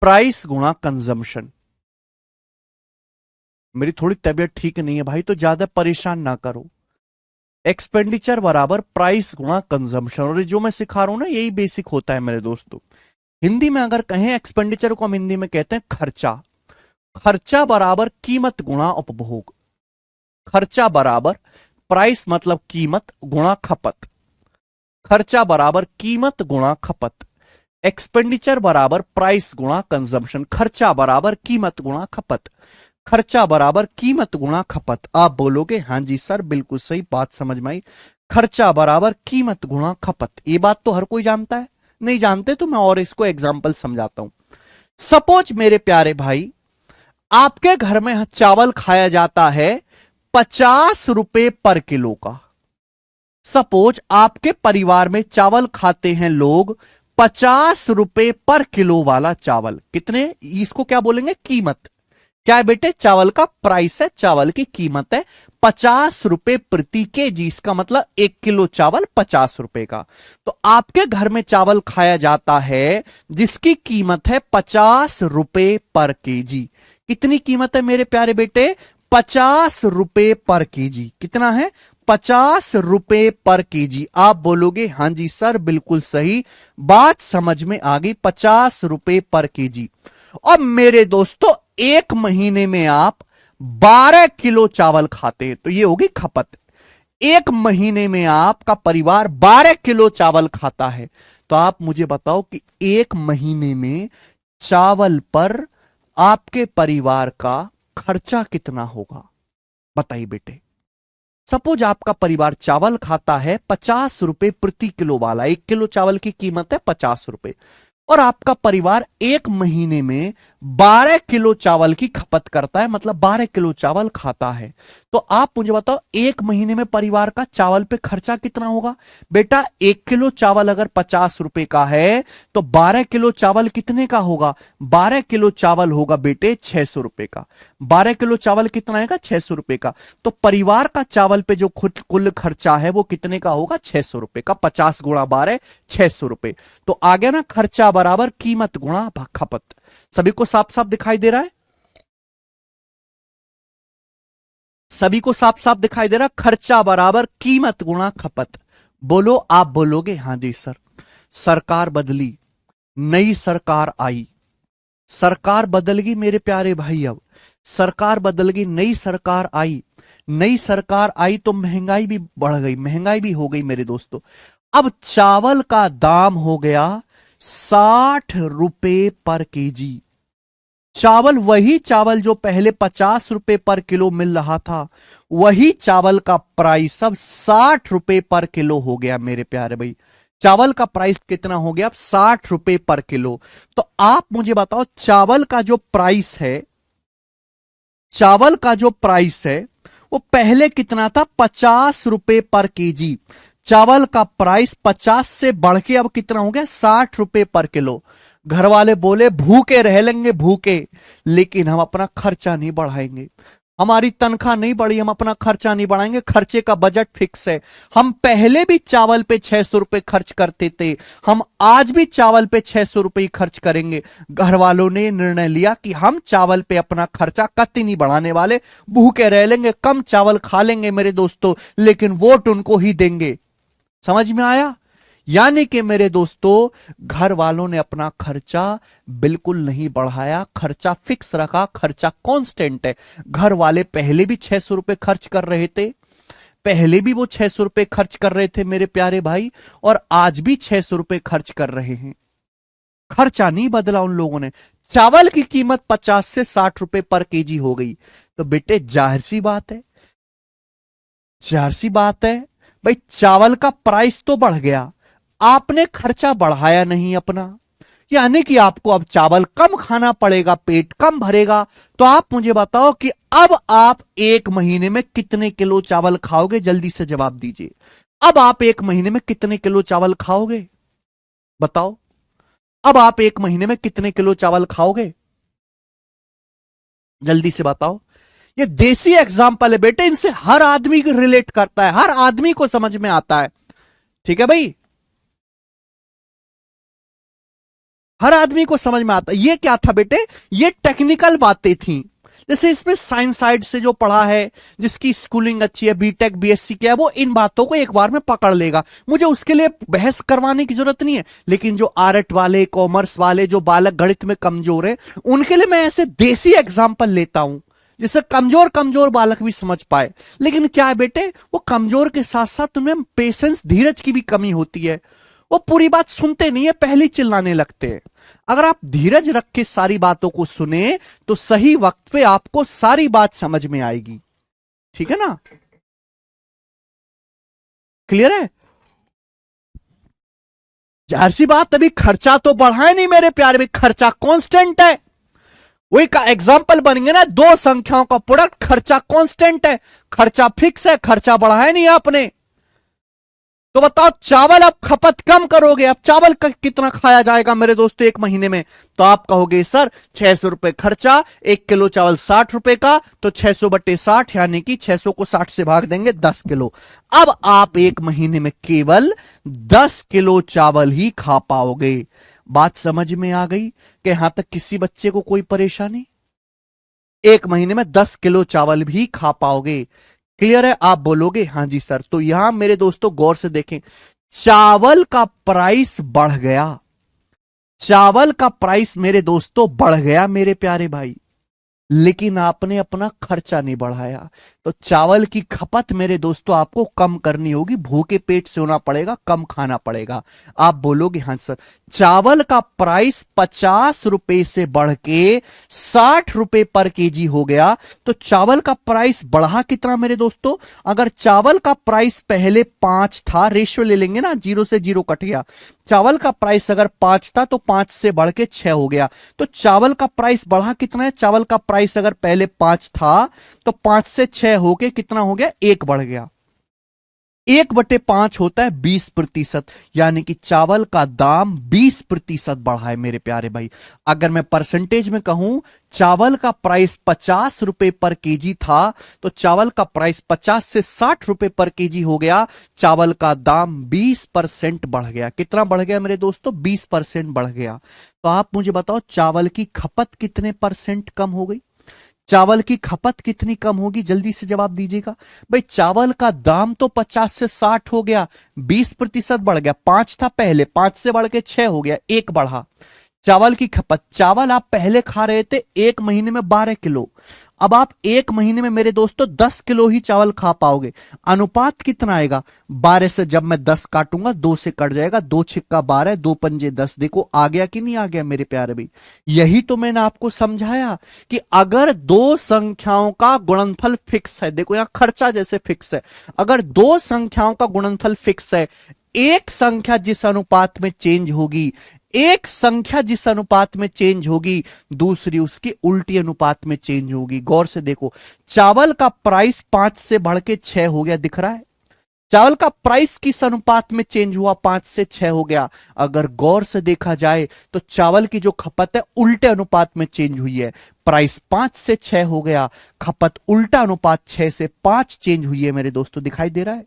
प्राइस गुणा कंजम्पशन। मेरी थोड़ी तबीयत ठीक नहीं है भाई तो ज्यादा परेशान ना करो। एक्सपेंडिचर बराबर प्राइस गुणा कंजम्पशन, और जो मैं सिखा रहा हूं ना यही बेसिक होता है मेरे दोस्तों। हिंदी में अगर कहें एक्सपेंडिचर को हम हिंदी में कहते हैं खर्चा, खर्चा बराबर कीमत गुणा उपभोग। खर्चा बराबर प्राइस मतलब कीमत गुणा खपत, खर्चा बराबर कीमत गुणा खपत, एक्सपेंडिचर बराबर प्राइस गुणा कंजम्पशन, खर्चा बराबर कीमत गुणा खपत, खर्चा बराबर कीमत गुणा खपत। आप बोलोगे हां जी सर बिल्कुल सही बात समझ में आई, खर्चा बराबर कीमत गुणा खपत। ये बात तो हर कोई जानता है, नहीं जानते तो मैं और इसको एग्जाम्पल समझाता हूं। सपोज मेरे प्यारे भाई आपके घर में चावल खाया जाता है 50 रुपए पर किलो का। सपोज आपके परिवार में चावल खाते हैं लोग 50 रुपए पर किलो वाला चावल। कितने, इसको क्या बोलेंगे, कीमत। क्या है बेटे, चावल का प्राइस है, चावल की कीमत है 50 रुपए प्रति केजी, इसका मतलब 1 किलो चावल 50 रुपए का। तो आपके घर में चावल खाया जाता है जिसकी कीमत है 50 रुपए पर केजी। कितनी कीमत है मेरे प्यारे बेटे, 50 रुपए पर केजी। कितना है, 50 रुपए पर केजी। आप बोलोगे हां जी सर बिल्कुल सही बात समझ में आ गई, 50 रुपए पर केजी। और मेरे दोस्तों एक महीने में आप 12 किलो चावल खाते हैं तो ये होगी खपत। एक महीने में आपका परिवार 12 किलो चावल खाता है तो आप मुझे बताओ कि एक महीने में चावल पर आपके परिवार का खर्चा कितना होगा, बताइए बेटे। सपोज आपका परिवार चावल खाता है 50 रुपए प्रति किलो वाला, 1 किलो चावल की कीमत है 50 रुपए, और आपका परिवार एक महीने में 12 किलो चावल की खपत करता है, मतलब 12 किलो चावल खाता है। तो आप मुझे बताओ एक महीने में परिवार का चावल पे खर्चा कितना होगा। बेटा 1 किलो चावल अगर 50 रुपए का है तो 12 किलो चावल कितने का होगा, 12 किलो चावल होगा बेटे 600 रुपए का। 12 किलो चावल कितना आएगा, 600 रुपए का। तो परिवार का चावल पे जो कुल खर्चा है वो कितने का होगा, 600 रुपए का। 50 गुणा 12 600 रुपए। तो आ गया ना, खर्चा बराबर कीमत गुणा खपत। सभी को साफ साफ दिखाई दे रहा है, सभी को साफ साफ दिखाई दे रहा, खर्चा बराबर कीमत गुणा खपत। बोलो, आप बोलोगे हां जी सर। सरकार बदली, नई सरकार आई, सरकार बदल गई मेरे प्यारे भाई। अब सरकार बदल गई, नई सरकार आई, नई सरकार आई तो महंगाई भी बढ़ गई, महंगाई भी हो गई मेरे दोस्तों। अब चावल का दाम हो गया 60 रुपए पर केजी। चावल, वही चावल जो पहले 50 रुपए पर किलो मिल रहा था, वही चावल का प्राइस अब 60 रुपए पर किलो हो गया मेरे प्यारे भाई। चावल का प्राइस कितना हो गया, अब 60 रुपए पर किलो। तो आप मुझे बताओ चावल का जो प्राइस है, चावल का जो प्राइस है वो पहले कितना था, 50 रुपए पर केजी। चावल का प्राइस 50 से बढ़ के अब कितना हो गया, 60 रुपए पर किलो। घर वाले बोले भूखे रह लेंगे भूखे, लेकिन हम अपना खर्चा नहीं बढ़ाएंगे। हमारी तनख्वाह नहीं बढ़ी, हम अपना खर्चा नहीं बढ़ाएंगे, खर्चे का बजट फिक्स है। हम पहले भी चावल पे 600 रुपए खर्च करते थे, हम आज भी चावल पे 600 रुपए खर्च करेंगे। घर वालों ने निर्णय लिया कि हम चावल पे अपना खर्चा कतई नहीं बढ़ाने वाले, भूखे रह लेंगे, कम चावल खा लेंगे मेरे दोस्तों, लेकिन वोट उनको ही देंगे। समझ में आया? यानी कि मेरे दोस्तों घर वालों ने अपना खर्चा बिल्कुल नहीं बढ़ाया, खर्चा फिक्स रखा, खर्चा कांस्टेंट है। घर वाले पहले भी 600 रुपए खर्च कर रहे थे, पहले भी वो 600 रुपए खर्च कर रहे थे मेरे प्यारे भाई, और आज भी 600 रुपए खर्च कर रहे हैं। खर्चा नहीं बदला उन लोगों ने। चावल की कीमत 50 से 60 रुपए पर केजी हो गई, तो बेटे जाहिर सी बात है, जाहिर सी बात है भाई, चावल का प्राइस तो बढ़ गया, आपने खर्चा बढ़ाया नहीं अपना, यानी कि आपको अब चावल कम खाना पड़ेगा, पेट कम भरेगा। तो आप मुझे बताओ कि अब आप एक महीने में कितने किलो चावल खाओगे, जल्दी से जवाब दीजिए। अब आप एक महीने में कितने किलो चावल खाओगे, बताओ। अब आप एक महीने में कितने किलो चावल खाओगे, जल्दी से बताओ। ये देसी एग्जाम्पल है बेटे, इनसे हर आदमी रिलेट करता है, हर आदमी को समझ में आता है। ठीक है भाई, हर आदमी को समझ में आता है। ये क्या था बेटे, ये टेक्निकल बातें थी। जैसे इसमें साइंस साइड से जो पढ़ा है, जिसकी स्कूलिंग अच्छी है, बीटेक बीएससी किया है, वो इन बातों को एक बार में पकड़ लेगा। मुझे उसके लिए बहस करवाने की जरूरत नहीं है। लेकिन जो आर्ट वाले, कॉमर्स वाले, जो बालक गणित में कमजोर है, उनके लिए मैं ऐसे देसी एग्जाम्पल लेता हूं जिससे कमजोर कमजोर बालक भी समझ पाए। लेकिन क्या है बेटे, वो कमजोर के साथ साथ उनमें पेशेंस, धीरज की भी कमी होती है। वो पूरी बात सुनते नहीं है, पहले चिल्लाने लगते हैं। अगर आप धीरज रख के सारी बातों को सुने तो सही वक्त पे आपको सारी बात समझ में आएगी। ठीक है ना, क्लियर है? जाहिर सी बात, अभी खर्चा तो बढ़ा है नहीं मेरे प्यारे में, खर्चा कांस्टेंट है। वही का एग्जाम्पल बनेंगे ना, दो संख्याओं का प्रोडक्ट, खर्चा कांस्टेंट है, खर्चा फिक्स है, खर्चा बढ़ाया नहीं आपने। तो बताओ, चावल आप खपत कम करोगे, अब चावल का कितना खाया जाएगा मेरे दोस्तों एक महीने में? तो आप कहोगे सर 600 रुपए खर्चा, 1 किलो चावल 60 रुपए का, तो 600/60 यानी कि 600 को 60 से भाग देंगे, 10 किलो। अब आप एक महीने में केवल 10 किलो चावल ही खा पाओगे। बात समझ में आ गई कि यहां तक किसी बच्चे को कोई परेशानी? एक महीने में 10 किलो चावल भी खा पाओगे। क्लियर है? आप बोलोगे हाँ जी सर। तो यहां मेरे दोस्तों गौर से देखें, चावल का प्राइस बढ़ गया, चावल का प्राइस मेरे दोस्तों बढ़ गया मेरे प्यारे भाई, लेकिन आपने अपना खर्चा नहीं बढ़ाया। तो चावल की खपत मेरे दोस्तों आपको कम करनी होगी, भूखे पेट से होना पड़ेगा, कम खाना पड़ेगा। आप बोलोगे हाँ सर, चावल का प्राइस 50 रुपए से बढ़ के 60 रुपए पर केजी हो गया, तो चावल का प्राइस बढ़ा कितना मेरे दोस्तों? अगर चावल का प्राइस पहले 5 था, रेशियो ले लेंगे ना, 0 से 0 कट गया, चावल का प्राइस अगर 5 था तो 5 से बढ़ के 6 हो गया। तो चावल का प्राइस बढ़ा कितना है? चावल का प्राइस अगर पहले 5 था तो 5 से 6 होके कितना हो गया? 1 बढ़ गया। 1/5 होता है 20%, यानी कि चावल का दाम 20% बढ़ा है मेरे प्यारे भाई। अगर मैं परसेंटेज में कहूं, चावल का प्राइस 50 रुपए पर केजी था, तो चावल का प्राइस 50 से 60 रुपए पर केजी हो गया, चावल का दाम 20% बढ़ गया। कितना बढ़ गया मेरे दोस्तों? 20% बढ़ गया। तो आप मुझे बताओ, चावल की खपत कितने परसेंट कम हो गई? चावल की खपत कितनी कम होगी? जल्दी से जवाब दीजिएगा भाई। चावल का दाम तो 50 से 60 हो गया, 20% बढ़ गया। 5 था पहले, 5 से बढ़ के 6 हो गया, 1 बढ़ा। चावल की खपत, चावल आप पहले खा रहे थे एक महीने में 12 किलो, अब आप एक महीने में मेरे दोस्तों 10 किलो ही चावल खा पाओगे। अनुपात कितना आएगा? 12 से जब मैं 10 काटूंगा, 2 से कट जाएगा, 2 छिक्का 12, 2 पंजे 10। देखो आ गया कि नहीं आ गया मेरे प्यारे भाई? यही तो मैंने आपको समझाया कि अगर दो संख्याओं का गुणनफल फिक्स है, देखो यहां खर्चा जैसे फिक्स है, अगर दो संख्याओं का गुणनफल फिक्स है, एक संख्या जिस अनुपात में चेंज होगी, एक संख्या जिस अनुपात में चेंज होगी, दूसरी उसकी उल्टी अनुपात में चेंज होगी। गौर से देखो, चावल का प्राइस 5 से बढ़ के 6 हो गया, दिख रहा है? चावल का प्राइस किस अनुपात में चेंज हुआ? 5 से 6 हो गया। अगर गौर से देखा जाए तो चावल की जो खपत है उल्टे अनुपात में चेंज हुई है। प्राइस 5 से 6 हो गया, खपत उल्टा अनुपात 6 से 5 चेंज हुई है मेरे दोस्तों। दिखाई दे रहा है?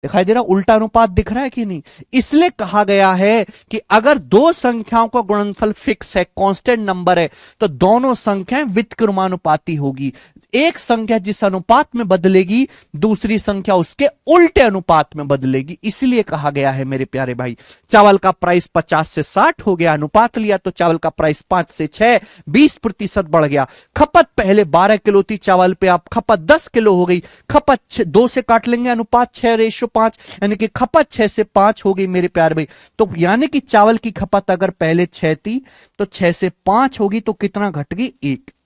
दिखाई दे रहा? उल्टा अनुपात दिख रहा है कि नहीं? इसलिए कहा गया है कि अगर दो संख्याओं का गुणनफल फिक्स है, कांस्टेंट नंबर है, तो दोनों संख्याएं व्युत्क्रमानुपाती होगी। एक संख्या जिस अनुपात में बदलेगी, दूसरी संख्या उसके उल्टे अनुपात में बदलेगी। इसलिए कहा गया है मेरे प्यारे भाई, चावल का प्राइस 50 से 60 हो गया, अनुपात लिया तो चावल का प्राइस 5 से 6, 20% बढ़ गया। खपत पहले 12 किलो थी चावल पे, आप खपत 10 किलो हो गई। खपत 2 से काट लेंगे, अनुपात 6:5, यानी कि खपत 6 से 5 हो गई मेरे प्यारे भाई। तो यानी कि चावल की खपत अगर पहले 6 थी तो 6 से 5 होगी, तो कितना घट गई?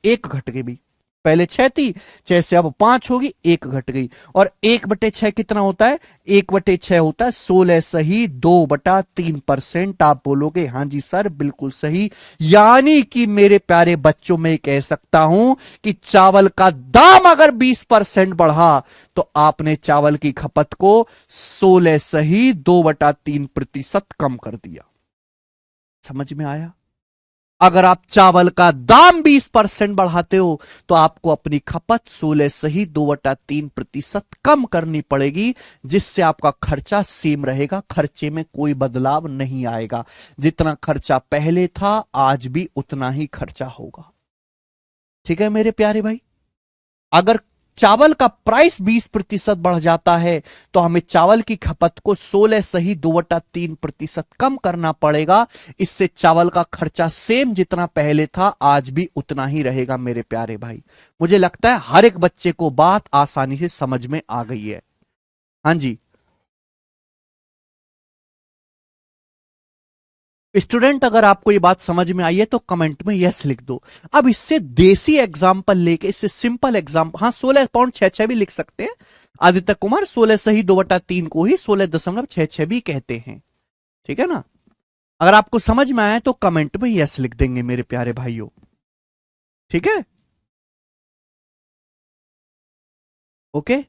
1 घट गई भाई। पहले 6 थी, 6 से अब 5 होगी, 1 घट गई। और 1/6 कितना होता है? 1/6 होता है 16 सही 2/3%। आप बोलोगे हाँ जी सर बिल्कुल सही। यानी कि मेरे प्यारे बच्चों, में कह सकता हूं कि चावल का दाम अगर 20% बढ़ा तो आपने चावल की खपत को 16 सही 2/3% कम कर दिया। समझ में आया? अगर आप चावल का दाम 20% बढ़ाते हो तो आपको अपनी खपत 16 सही 2/3% कम करनी पड़ेगी, जिससे आपका खर्चा सेम रहेगा, खर्चे में कोई बदलाव नहीं आएगा। जितना खर्चा पहले था आज भी उतना ही खर्चा होगा। ठीक है मेरे प्यारे भाई? अगर चावल का प्राइस 20% बढ़ जाता है तो हमें चावल की खपत को 16 सही 2/3% कम करना पड़ेगा। इससे चावल का खर्चा सेम जितना पहले था आज भी उतना ही रहेगा मेरे प्यारे भाई। मुझे लगता है हर एक बच्चे को बात आसानी से समझ में आ गई है। हाँ जी स्टूडेंट, अगर आपको ये बात समझ में आई है तो कमेंट में यस लिख दो। अब इससे देसी एग्जांपल लेके, इससे सिंपल एग्जांपल, हाँ 16.66 भी लिख सकते हैं। आदित्य कुमार 16 सही 2/3 को ही 16.66 भी कहते हैं। ठीक है ना। अगर आपको समझ में आया तो कमेंट में यस लिख देंगे मेरे प्यारे भाइयों। ठीक है ओके।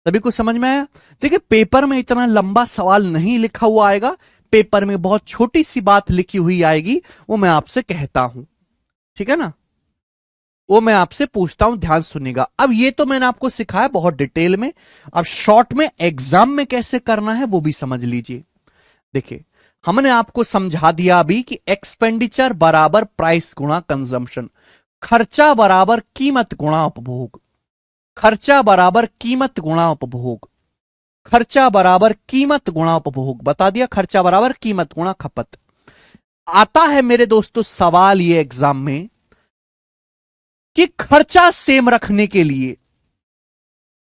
सभी कुछ समझ में आया। देखिए पेपर में इतना लंबा सवाल नहीं लिखा हुआ आएगा, पेपर में बहुत छोटी सी बात लिखी हुई आएगी, वो मैं आपसे कहता हूं। ठीक है ना। वो मैं आपसे पूछता हूं, ध्यान सुनिएगा। अब ये तो मैंने आपको सिखाया बहुत डिटेल में, अब शॉर्ट में एग्जाम में कैसे करना है वो भी समझ लीजिए। देखिए हमने आपको समझा दिया अभी कि एक्सपेंडिचर बराबर प्राइस गुणा कंजम्पशन, खर्चा बराबर कीमत गुणा उपभोग, खर्चा बराबर कीमत गुणा उपभोग, खर्चा बराबर कीमत गुणा उपभोग, बता दिया खर्चा बराबर कीमत गुणा खपत। आता है मेरे दोस्तों सवाल ये एग्जाम में कि खर्चा सेम रखने के लिए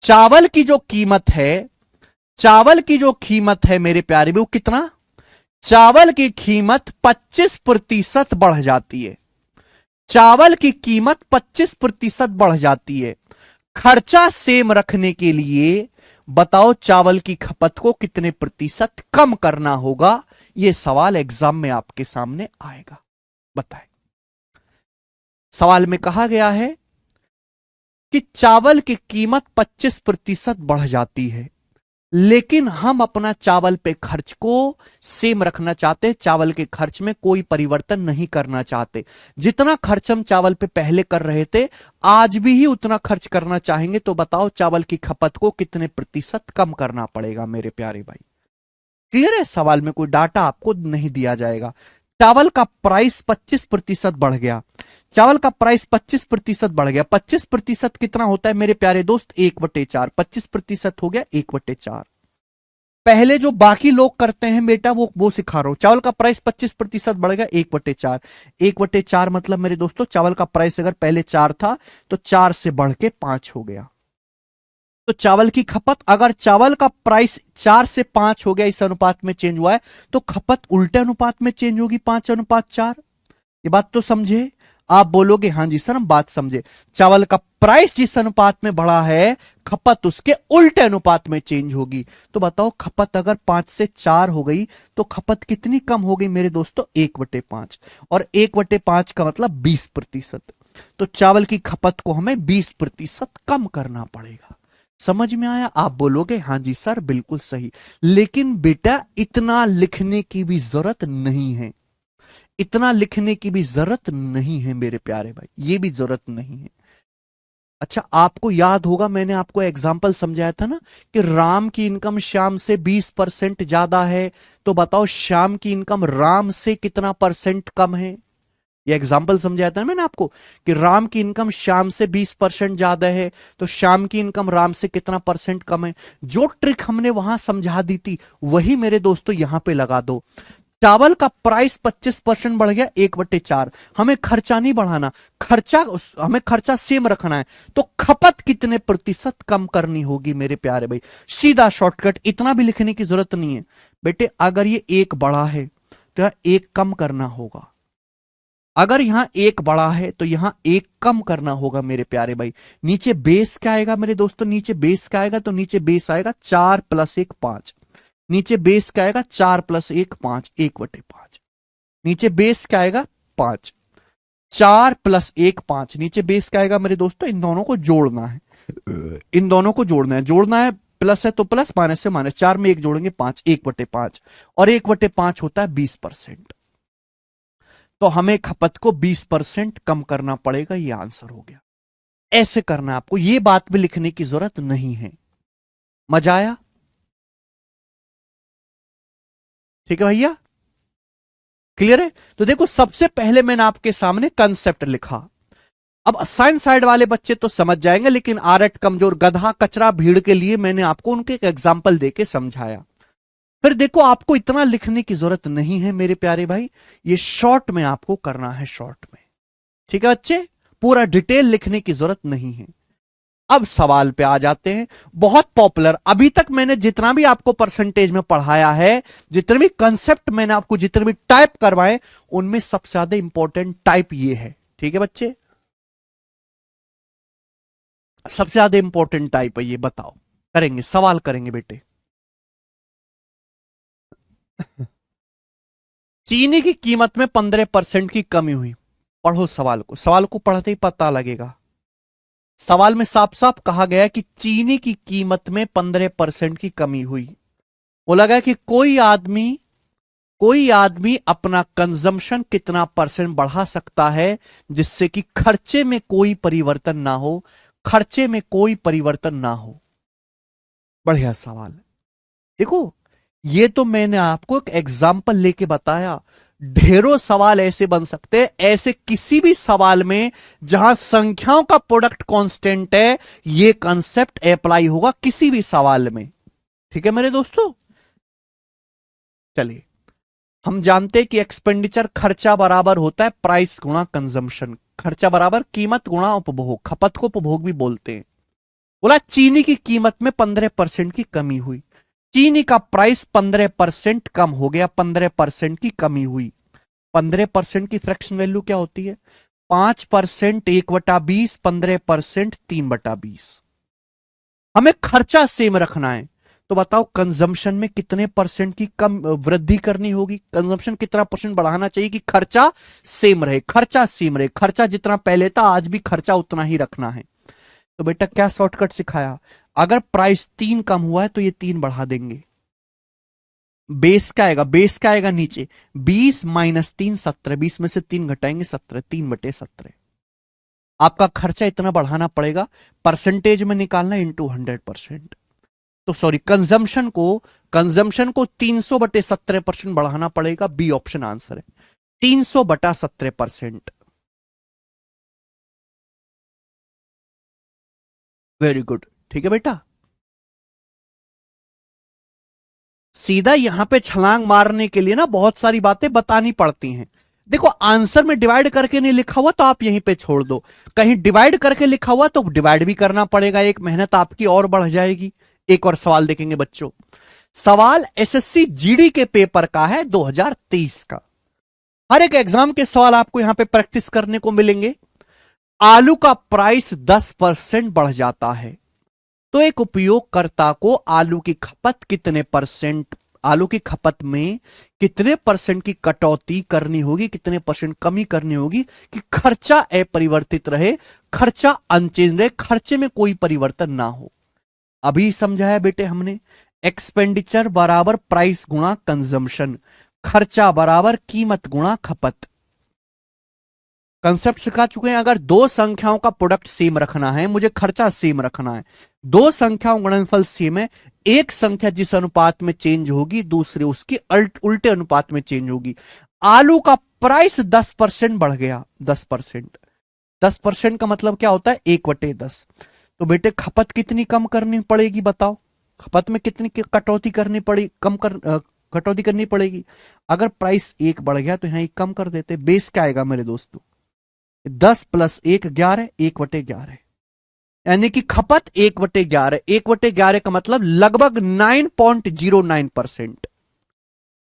चावल की जो कीमत है, चावल की जो कीमत है मेरे प्यारे वो कितना, चावल की कीमत 25% बढ़ जाती है। चावल की कीमत 25% बढ़ जाती है। खर्चा सेम रखने के लिए बताओ चावल की खपत को कितने प्रतिशत कम करना होगा। यह सवाल एग्जाम में आपके सामने आएगा। बताएं। सवाल में कहा गया है कि चावल की कीमत 25% बढ़ जाती है, लेकिन हम अपना चावल पे खर्च को सेम रखना चाहते हैं, चावल के खर्च में कोई परिवर्तन नहीं करना चाहते। जितना खर्च हम चावल पे पहले कर रहे थे आज भी ही उतना खर्च करना चाहेंगे, तो बताओ चावल की खपत को कितने प्रतिशत कम करना पड़ेगा मेरे प्यारे भाई। क्लियर है। सवाल में कोई डाटा आपको नहीं दिया जाएगा। चावल का प्राइस 25% बढ़ गया, चावल का प्राइस 25% बढ़ गया। 25% कितना होता है मेरे प्यारे दोस्त, 1/4। 25% हो गया 1/4। पहले जो बाकी लोग करते हैं बेटा वो सिखा रहा हूं। चावल का प्राइस 25% बढ़ गया 1/4। 1/4 मतलब मेरे दोस्तों चावल का प्राइस अगर पहले 4 था तो 4 से बढ़ के 5 हो गया। तो चावल की खपत, अगर चावल का प्राइस 4 से 5 हो गया, इस अनुपात में चेंज हुआ है, तो खपत उल्टे अनुपात में चेंज होगी, 5:4। ये बात तो समझे। आप बोलोगे हाँ जी सर हम बात समझे। चावल का प्राइस जिस अनुपात में बढ़ा है खपत उसके उल्टे अनुपात में चेंज होगी। तो बताओ खपत अगर 5 से 4 हो गई तो खपत कितनी कम हो गई मेरे दोस्तों, 1/5। और 1/5 का मतलब 20%। तो चावल की खपत को हमें 20% कम करना पड़ेगा। समझ में आया। आप बोलोगे हाँ जी सर बिल्कुल सही, लेकिन बेटा इतना लिखने की भी जरूरत नहीं है, इतना लिखने की भी जरूरत नहीं है मेरे प्यारे भाई, ये भी जरूरत नहीं है। अच्छा आपको याद होगा मैंने आपको एग्जाम्पल समझाया था ना कि राम की इनकम श्याम से 20% ज्यादा है, तो बताओ श्याम की इनकम राम से कितना परसेंट कम है। ये एग्जाम्पल समझाया था ना मैंने आपको कि राम की इनकम श्याम से 20% ज्यादा है, तो श्याम की इनकम राम से कितना परसेंट कम है। जो ट्रिक हमने वहां समझा दी थी वही मेरे दोस्तों यहां पे लगा दो। चावल का प्राइस 25% बढ़ गया 1/4, हमें खर्चा नहीं बढ़ाना, हमें खर्चा सेम रखना है, तो खपत कितने प्रतिशत कम करनी होगी मेरे प्यारे भाई। सीधा शॉर्टकट, इतना भी लिखने की जरूरत नहीं है बेटे। अगर ये एक बड़ा है तो यहां एक कम करना होगा, अगर यहां एक बड़ा है तो यहां एक कम करना होगा मेरे प्यारे भाई। नीचे बेस क्या आएगा मेरे दोस्तों, नीचे बेस क्या आएगा, तो नीचे बेस आएगा 4 + 1 5। नीचे बेस क्या आएगा 4 + 1 5, 1/5। नीचे बेस क्या आएगा 5, 4 + 1 5। नीचे बेस क्या आएगा मेरे दोस्तों, इन दोनों को जोड़ना है, इन दोनों को जोड़ना है, प्लस है तो प्लस, माइनस से माइनस, 4 में 1 जोड़ेंगे 5, 1/5। और 1/5 होता है 20%। तो हमें खपत को 20% कम करना पड़ेगा, ये आंसर हो गया। ऐसे करना है आपको, ये बात भी लिखने की जरूरत नहीं है। मजा आया। ठीक है भैया। क्लियर है? तो देखो सबसे पहले मैंने आपके सामने कंसेप्ट लिखा। अब साइंस साइड वाले बच्चे तो समझ जाएंगे, लेकिन आरट कमजोर गधा कचरा भीड़ के लिए मैंने आपको उनके एक एग्जाम्पल देके समझाया। फिर देखो आपको इतना लिखने की जरूरत नहीं है मेरे प्यारे भाई, ये शॉर्ट में आपको करना है, शॉर्ट में। ठीक है बच्चे, पूरा डिटेल लिखने की जरूरत नहीं है। अब सवाल पे आ जाते हैं, बहुत पॉपुलर। अभी तक मैंने जितना भी आपको परसेंटेज में पढ़ाया है, जितने भी कंसेप्ट मैंने आपको जितने भी टाइप करवाए, उनमें सबसे ज्यादा इंपॉर्टेंट टाइप ये है। ठीक है बच्चे, सबसे ज्यादा इंपॉर्टेंट टाइप है ये, बताओ। करेंगे, सवाल करेंगे बेटे। चीनी की कीमत में 15% की कमी हुई। पढ़ो सवाल को, सवाल को पढ़ते ही पता लगेगा। सवाल में साफ साफ कहा गया कि चीनी की कीमत में 15% की कमी हुई। बोला गया कि कोई आदमी अपना कंजम्पशन कितना परसेंट बढ़ा सकता है जिससे कि खर्चे में कोई परिवर्तन ना हो, खर्चे में कोई परिवर्तन ना हो। बढ़िया सवाल। देखो ये तो मैंने आपको एक एग्जाम्पल लेके बताया, ढेरों सवाल ऐसे बन सकते हैं। ऐसे किसी भी सवाल में जहां संख्याओं का प्रोडक्ट कांस्टेंट है, ये कंसेप्ट अप्लाई होगा किसी भी सवाल में। ठीक है मेरे दोस्तों, चलिए हम जानते हैं कि एक्सपेंडिचर खर्चा बराबर होता है प्राइस गुणा कंजम्पशन। खर्चा बराबर कीमत गुणा उपभोग, खपत को उपभोग भी बोलते हैं। बोला चीनी की कीमत में 15% की कमी हुई। चीनी का प्राइस 15% कम हो गया, 15% की कमी हुई। 15% की फ्रैक्शन वैल्यू क्या होती है? 5% 1/20, 15% 3/20। हमें खर्चा सेम रखना है, तो बताओ कंजम्पशन में कितने परसेंट की कम वृद्धि करनी होगी? कंजम्पशन कितना परसेंट बढ़ाना चाहिए कि खर्चा सेम रहे? खर्चा सेम रहे, खर्चा जितना पहले था आज भी खर्चा उतना ही रखना है। तो बेटा क्या शॉर्टकट सिखाया, अगर प्राइस 3 कम हुआ है तो ये 3 बढ़ा देंगे। बेस क्या आएगा? बेस क्या आएगा नीचे? 20 माइनस 3 17, 20 में से 3 घटाएंगे 17, 3/17। आपका खर्चा इतना बढ़ाना पड़ेगा, परसेंटेज में निकालना इंटू 100%। तो सॉरी, कंजम्पशन को 300/17% बढ़ाना पड़ेगा। बी ऑप्शन आंसर है, 300/17%। वेरी गुड, ठीक है बेटा। सीधा यहां पे छलांग मारने के लिए ना बहुत सारी बातें बतानी पड़ती हैं। देखो आंसर में डिवाइड करके नहीं लिखा हुआ तो आप यहीं पे छोड़ दो, कहीं डिवाइड करके लिखा हुआ तो डिवाइड भी करना पड़ेगा, एक मेहनत आपकी और बढ़ जाएगी। एक और सवाल देखेंगे बच्चों। सवाल एसएससी जीडी के पेपर का है 2023 का। हर एक एग्जाम के सवाल आपको यहां पे प्रैक्टिस करने को मिलेंगे। आलू का प्राइस 10% बढ़ जाता है तो एक उपयोगकर्ता को आलू की खपत कितने परसेंट, आलू की खपत में कितने परसेंट की कटौती करनी होगी, कितने परसेंट कमी करनी होगी कि खर्चा अपरिवर्तित रहे, खर्चा अनचेंज रहे, खर्चे में कोई परिवर्तन ना हो। अभी समझाया बेटे हमने, एक्सपेंडिचर बराबर प्राइस गुणा कंजम्पशन, खर्चा बराबर कीमत गुणा खपत। कंसेप्ट सिखा चुके हैं। अगर दो संख्याओं का प्रोडक्ट सेम रखना है, मुझे खर्चा सेम रखना है, दो संख्याओं गुणनफल सेम है, एक संख्या जिस अनुपात में चेंज होगी दूसरे उसकी उल्टे अनुपात में चेंज होगी। आलू का प्राइस 10% बढ़ गया, 10%, 10% का मतलब क्या होता है? 1/10। तो बेटे खपत कितनी कम करनी पड़ेगी बताओ? खपत में कितनी कटौती करनी पड़ी, कटौती करनी पड़ेगी। अगर प्राइस 1 बढ़ गया तो यहां 1 कम कर देते। बेस क्या आएगा मेरे दोस्तों? 10 + 1 11, 1/11, यानी कि खपत 1/11। 1/11 का मतलब लगभग 9.09%।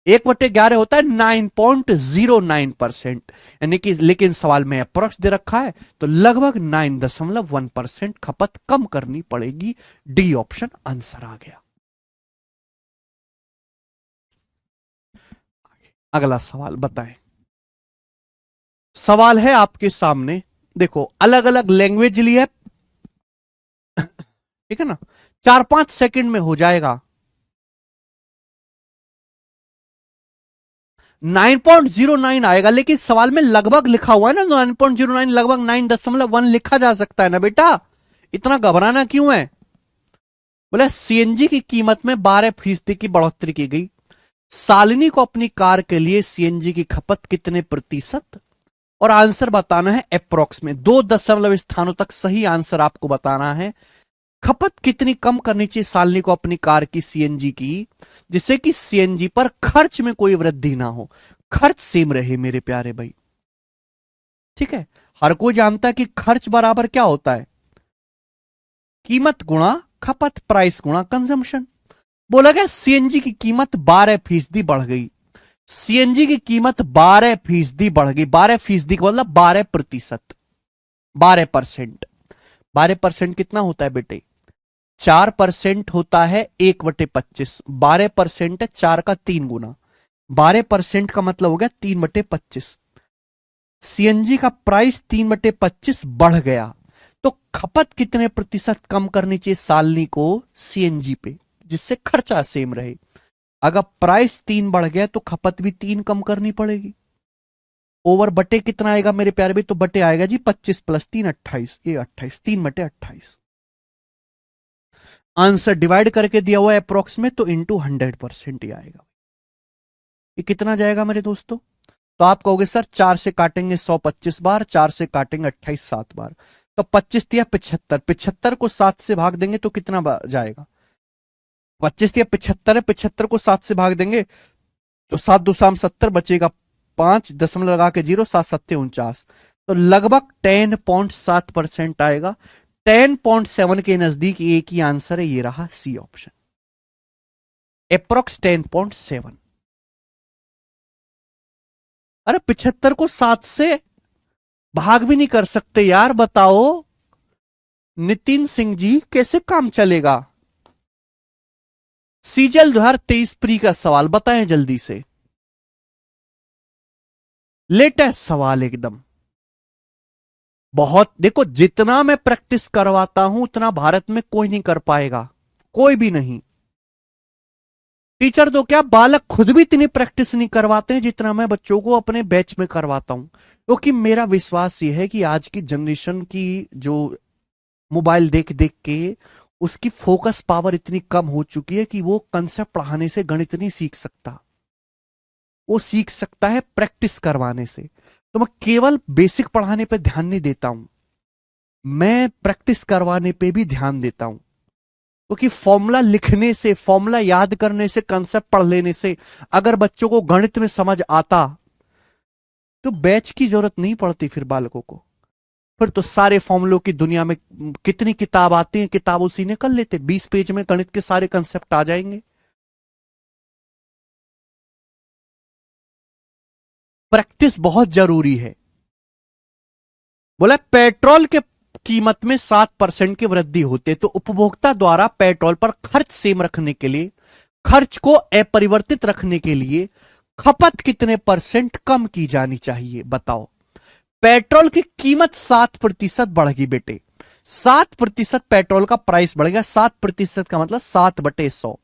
1/11 होता है 9.09%, यानी कि, लेकिन सवाल में अप्रोक्स दे रखा है तो लगभग 9.1% खपत कम करनी पड़ेगी। डी ऑप्शन आंसर आ गया। अगला सवाल बताएं। सवाल है आपके सामने, देखो अलग अलग लैंग्वेज ली है, ठीक है ना, 4-5 सेकंड में हो जाएगा। 9.09 आएगा, लेकिन सवाल में लगभग लिखा हुआ है ना 9.09, लगभग 9.1 लिखा जा सकता है ना बेटा, इतना घबराना क्यों है? बोले सीएनजी की कीमत में 12% की बढ़ोतरी की गई। शालिनी को अपनी कार के लिए सीएनजी की खपत कितने प्रतिशत, और आंसर बताना है अप्रोक्स में, 2 स्थानों तक सही आंसर आपको बताना है। खपत कितनी कम करनी चाहिए शालिनी को अपनी कार की सीएनजी की, जिससे कि सीएनजी पर खर्च में कोई वृद्धि ना हो, खर्च सेम रहे मेरे प्यारे भाई। ठीक है, हर कोई जानता है कि खर्च बराबर क्या होता है, कीमत गुणा खपत, प्राइस गुणा कंजम्पशन। बोला गया सीएनजी की कीमत 12% बढ़ गई, सीएनजी की कीमत 12% बढ़ गई, 12% का मतलब 12%, 12%। 12% कितना होता है बेटे, 4% होता है 1/25, 12% है 4 का 3 गुना, 12% का मतलब हो गया 3/25। सीएनजी का प्राइस 3/25 बढ़ गया, तो खपत कितने प्रतिशत कम करनी चाहिए सालनी को सीएनजी पे, जिससे खर्चा सेम रहे। अगर प्राइस 3 बढ़ गया तो खपत भी 3 कम करनी पड़ेगी। ओवर बटे कितना आएगा मेरे प्यारे भी, तो बटे आएगा जी 25 + 3 28, ये 28, 3/28। आंसर डिवाइड करके दिया हुआ है अप्रोक्स में, तो इंटू 100% ही आएगा। ये कितना जाएगा मेरे दोस्तों, तो आप कहोगे सर 4 से काटेंगे 100 25 बार, 4 से काटेंगे 28 7 बार, तो 25 दिया 75, 75 को 7 से भाग देंगे तो कितना जाएगा, 25 दिया 75 है, 75 को 7 से भाग देंगे तो 7 2 70 बचेगा, 5 दशमलव लगा के 0, 7 7 49, तो लगभग 10.7% आएगा। 10.7 के नजदीक एक ही आंसर है, ये रहा सी ऑप्शन, अप्रोक्स 10.7। अरे 75 को 7 से भाग भी नहीं कर सकते यार, बताओ नितिन सिंह जी कैसे काम चलेगा। सीजल 2023 प्री का सवाल बताएं जल्दी से, लेटेस्ट सवाल एकदम। बहुत देखो, जितना मैं प्रैक्टिस करवाता हूं उतना भारत में कोई नहीं कर पाएगा, कोई भी नहीं। टीचर तो क्या, बालक खुद भी इतनी प्रैक्टिस नहीं करवाते हैं जितना मैं बच्चों को अपने बैच में करवाता हूं, क्योंकि मेरा विश्वास यह है कि आज की जनरेशन की जो मोबाइल देख देख के उसकी फोकस पावर इतनी कम हो चुकी है कि वो कंसेप्ट पढ़ाने से गणित नहीं सीख सकता, वो सीख सकता है प्रैक्टिस करवाने से। तो मैं केवल बेसिक पढ़ाने पे ध्यान नहीं देता हूं, मैं प्रैक्टिस करवाने पे भी ध्यान देता हूं, क्योंकि फॉर्मूला लिखने से, फॉर्मूला याद करने से, कंसेप्ट पढ़ लेने से अगर बच्चों को गणित में समझ आता तो बैच की जरूरत नहीं पड़ती फिर बालकों को। फिर तो सारे फॉर्मूलों की दुनिया में कितनी किताब आती है, किताबों से निकल लेते, 20 पेज में गणित के सारे कंसेप्ट आ जाएंगे। प्रैक्टिस बहुत जरूरी है। बोला पेट्रोल के कीमत में 7% की वृद्धि होती है, तो उपभोक्ता द्वारा पेट्रोल पर खर्च सेम रखने के लिए, खर्च को अपरिवर्तित रखने के लिए खपत कितने परसेंट कम की जानी चाहिए, बताओ। पेट्रोल की कीमत 7% बढ़ गई बेटे, 7% पेट्रोल का प्राइस बढ़ गया, 7% का मतलब 7/100।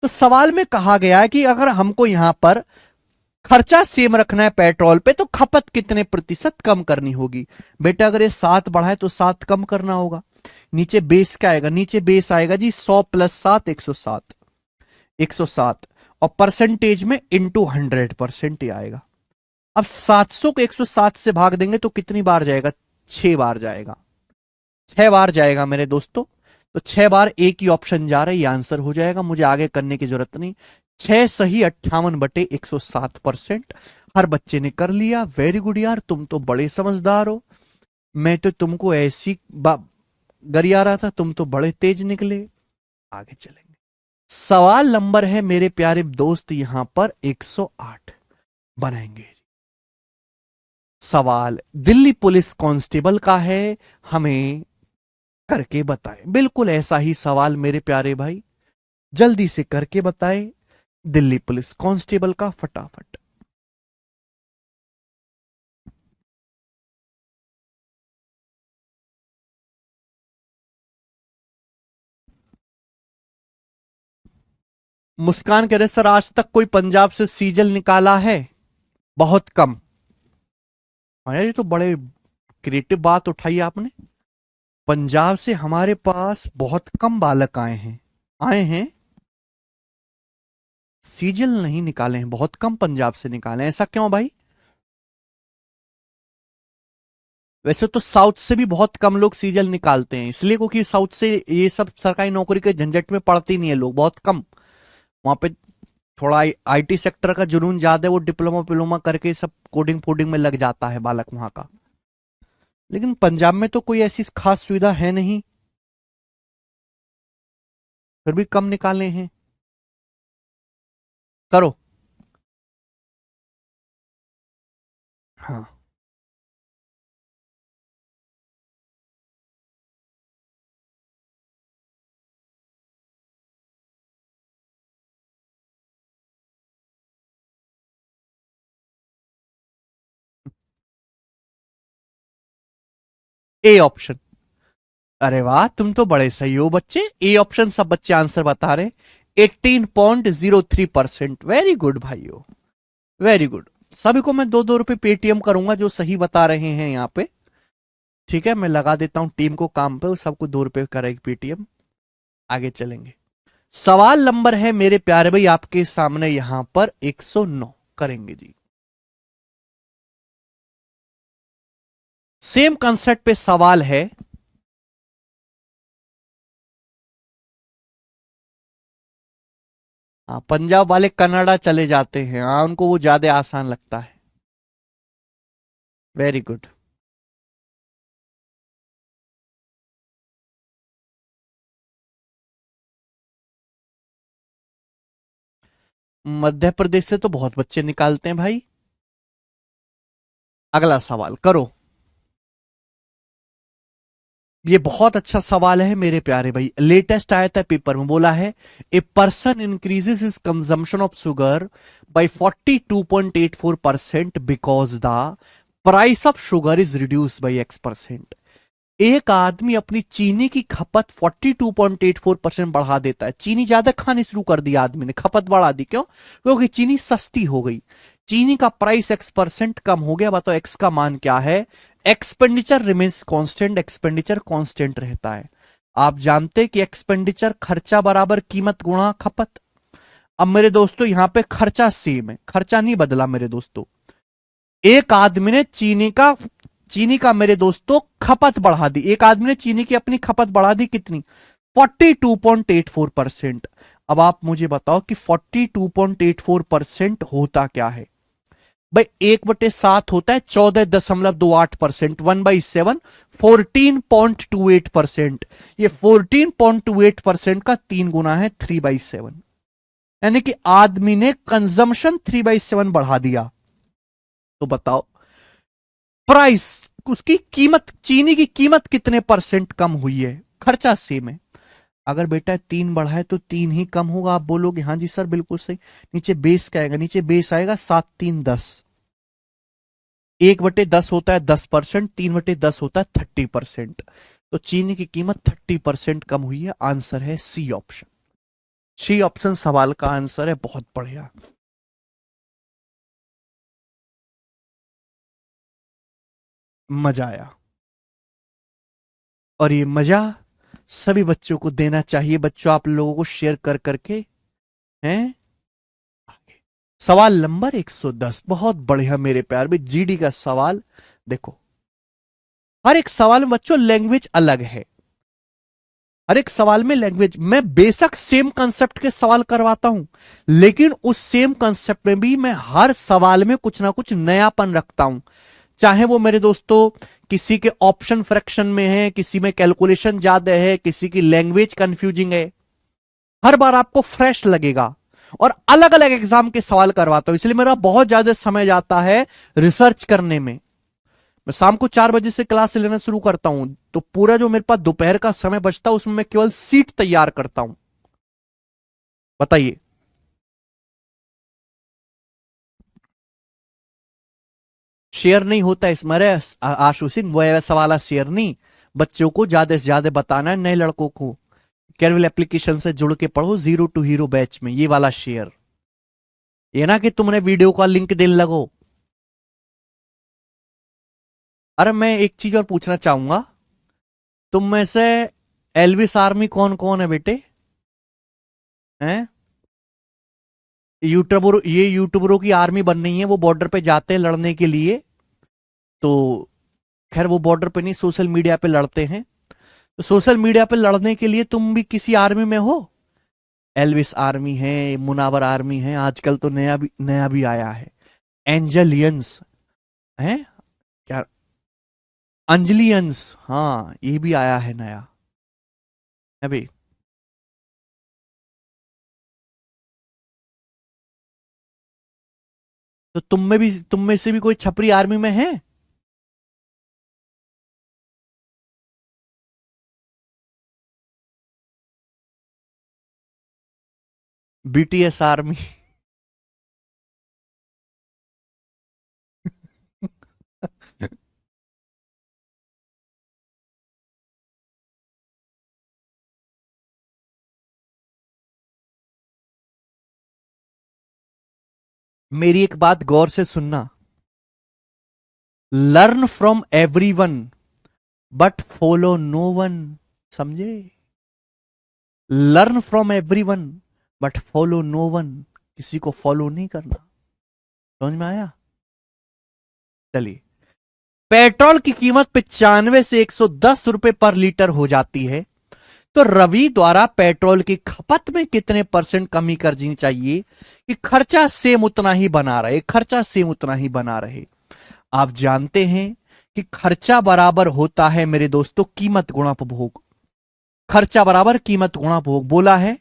तो सवाल में कहा गया है कि अगर हमको यहां पर खर्चा सेम रखना है पेट्रोल पे, तो खपत कितने प्रतिशत कम करनी होगी। बेटा अगर ये 7 बढ़ा है तो 7 कम करना होगा। नीचे बेस क्या आएगा, नीचे बेस आएगा जी 100 + 7 107, 107, और परसेंटेज में इंटू 100% ही आएगा। अब 700 को 107 से भाग देंगे तो कितनी बार जाएगा, 6 बार जाएगा, 6 बार जाएगा मेरे दोस्तों। तो 6 बार एक ही ऑप्शन जा रहा है, ये आंसर हो जाएगा, मुझे आगे करने की जरूरत नहीं। 6 सही 58/107%। हर बच्चे ने कर लिया, वेरी गुड यार, तुम तो बड़े समझदार हो। मैं तो तुमको ऐसी गरिया रहा था, तुम तो बड़े तेज निकले। आगे चलेंगे, सवाल नंबर है मेरे प्यारे दोस्त यहां पर 108 बनाएंगे। सवाल दिल्ली पुलिस कांस्टेबल का है, हमें करके बताएं। बिल्कुल ऐसा ही सवाल मेरे प्यारे भाई, जल्दी से करके बताएं दिल्ली पुलिस कांस्टेबल का, फटाफट। मुस्कान कह रहे सर आज तक कोई पंजाब से सीजल निकाला है, बहुत कम। हाँ यार, ये तो बड़े क्रिएटिव बात उठाई आपने। पंजाब से हमारे पास बहुत कम बालक आए हैं, आए हैं। सीजीएल नहीं निकाले हैं, बहुत कम पंजाब से निकाले हैं। ऐसा क्यों भाई? वैसे तो साउथ से भी बहुत कम लोग सीजीएल निकालते हैं, इसलिए क्योंकि साउथ से ये सब सरकारी नौकरी के झंझट में पड़ते ही नहीं है लोग, बहुत कम। वहां पे थोड़ा आईटी सेक्टर का जुनून ज्यादा है, वो डिप्लोमा विप्लोमा करके सब कोडिंग फोडिंग में लग जाता है बालक वहां का। लेकिन पंजाब में तो कोई ऐसी खास सुविधा है नहीं, फिर भी कम निकाले हैं। करो। हाँ। A option. अरे वाह, तुम तो बड़े सही हो बच्चे, ए ऑप्शन सब बच्चे आंसर बता रहे। 18.03%। वेरी गुड भाइयों, वेरी गुड। सभी को मैं 2-2 रुपए पेटीएम करूंगा जो सही बता रहे हैं यहाँ पे। ठीक है, मैं लगा देता हूं टीम को काम पे, वो सबको 2 रुपए करेगी पेटीएम। आगे चलेंगे। सवाल नंबर है मेरे प्यारे भाई आपके सामने यहां पर 109 करेंगे जी। सेम कंसेप्ट पे सवाल है। हाँ, पंजाब वाले कनाडा चले जाते हैं, हाँ उनको वो ज्यादा आसान लगता है। Very good. मध्य प्रदेश से तो बहुत बच्चे निकालते हैं भाई। अगला सवाल करो। ये बहुत अच्छा सवाल है मेरे प्यारे भाई, लेटेस्ट आया था पेपर में, बोला है a person increases his consumption of sugar bye 42.84% because the price of sugar is reduce by X%। एक आदमी अपनी चीनी की खपत 42.84% बढ़ा देता है, चीनी ज्यादा खानी शुरू कर दी आदमी ने, खपत बढ़ा दी, क्यों? क्योंकि चीनी सस्ती हो गई, चीनी का प्राइस X% कम हो गया। बताओ एक्स का मान क्या है? Expenditure remains constant, expenditure constant रहता है। आप जानते कि एक्सपेंडिचर खर्चा बराबर कीमत गुणा खपत। अब मेरे दोस्तों यहां पे खर्चा सेम है, खर्चा नहीं बदला मेरे दोस्तों। एक आदमी ने चीनी का मेरे दोस्तों खपत बढ़ा दी, एक आदमी ने चीनी की अपनी खपत बढ़ा दी कितनी? 42.84%। अब आप मुझे बताओ कि 42.84% होता क्या है? भाई 1/7 होता है 14.28%, 1/7 14.28%। ये 14.28% का 3 गुना है 3/7, यानी कि आदमी ने कंजम्पशन 3/7 बढ़ा दिया। तो बताओ प्राइस, उसकी कीमत, चीनी की कीमत कितने परसेंट कम हुई है? खर्चा सेम है। अगर बेटा 3 बढ़ा है तो 3 ही कम होगा, आप बोलोगे हाँ जी सर बिल्कुल सही। नीचे बेस क्या आएगा? नीचे बेस आएगा 7 3 10। 1/10 होता है 10%, 3/10 होता है 30%। तो चीनी की कीमत 30% कम हुई है। आंसर है सी ऑप्शन। सी ऑप्शन सवाल का आंसर है। बहुत बढ़िया, मजा आया। और ये मजा सभी बच्चों को देना चाहिए। बच्चों आप लोगों को शेयर कर करके हैं। सवाल नंबर 110, बहुत बढ़िया मेरे प्यार में, जीडी का सवाल। देखो, हर एक सवाल में बच्चों लैंग्वेज अलग है, हर एक सवाल में लैंग्वेज, मैं बेशक सेम कंसेप्ट के सवाल करवाता हूं, लेकिन उस सेम कंसेप्ट में भी मैं हर सवाल में कुछ ना कुछ नयापन रखता हूं। चाहे वो मेरे दोस्तों किसी के ऑप्शन फ्रैक्शन में है, किसी में कैलकुलेशन ज्यादा है, किसी की लैंग्वेज कंफ्यूजिंग है, हर बार आपको फ्रेश लगेगा। और अलग अलग एग्जाम के सवाल करवाता हूं, इसलिए मेरा बहुत ज्यादा समय जाता है रिसर्च करने में। मैं शाम को 4 बजे से क्लास लेना शुरू करता हूं, तो पूरा जो मेरे पास दोपहर का समय बचता है उसमें मैं केवल सीट तैयार करता हूं। बताइए। शेयर नहीं होता इसमें रे आशु सिंह, वो ऐसा वाला शेयर नहीं। बच्चों को ज्यादा से ज्यादा बताना है, नए लड़कों को कैरविल एप्लीकेशन से जुड़ के पढ़ो, जीरो टू हीरो बैच में, ये वाला शेयर। ये ना कि तुमने वीडियो का लिंक देने लगो। अरे मैं एक चीज और पूछना चाहूंगा, तुम में से एलविस आर्मी कौन कौन है बेटे? हैं? ये यूट्यूबरों की आर्मी बन रही है, वो बॉर्डर पे जाते हैं लड़ने के लिए। तो खैर वो बॉर्डर पे नहीं, सोशल मीडिया पे लड़ते हैं। तो सोशल मीडिया पे लड़ने के लिए तुम भी किसी आर्मी में हो। एल्विस आर्मी है, मुनावर आर्मी है, आजकल तो नया भी आया है, एंजलियंस है क्या, अंजलियंस, हाँ ये भी आया है नया है भाई। तो तुम में से भी कोई छपरी आर्मी में है? BTS army. मेरी एक बात गौर से सुनना, learn from everyone but follow no one, समझे? Learn from everyone but follow no one, किसी को फॉलो नहीं करना। समझ में आया? चलिए, पेट्रोल की कीमत 95 से 110 रुपए पर लीटर हो जाती है, तो रवि द्वारा पेट्रोल की खपत में कितने परसेंट कमी करनी चाहिए कि खर्चा सेम उतना ही बना रहे, खर्चा सेम उतना ही बना रहे? आप जानते हैं कि खर्चा बराबर होता है मेरे दोस्तों कीमत गुणा उपभोग। खर्चा बराबर कीमत गुणा उपभोग बोला है।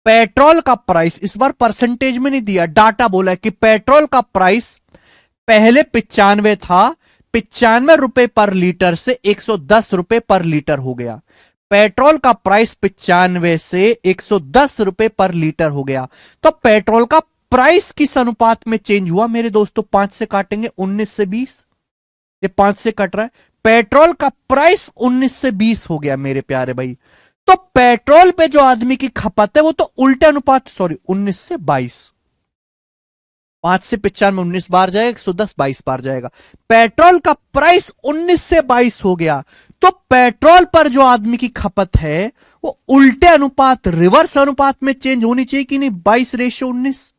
पेट्रोल का प्राइस इस बार परसेंटेज में नहीं दिया, डाटा बोला है कि पेट्रोल का प्राइस पहले 95 था, 95 रुपए पर लीटर से 110 रुपए पर लीटर हो गया। पेट्रोल का प्राइस 95 से 110 रुपए पर लीटर हो गया। तो पेट्रोल का प्राइस किस अनुपात में चेंज हुआ मेरे दोस्तों? 5 से काटेंगे, 19 से 20, ये 5 से कट रहा है। पेट्रोल का प्राइस 19 से 20 हो गया मेरे प्यारे भाई। तो पेट्रोल पे जो आदमी की खपत है वो तो उल्टे अनुपात, सॉरी 19 से 22, 5 से 95 19 बार जाएगा, 110 22 बार जाएगा। पेट्रोल का प्राइस 19 से 22 हो गया, तो पेट्रोल पर जो आदमी की खपत है वो उल्टे अनुपात, रिवर्स अनुपात में चेंज होनी चाहिए कि नहीं? 22:19।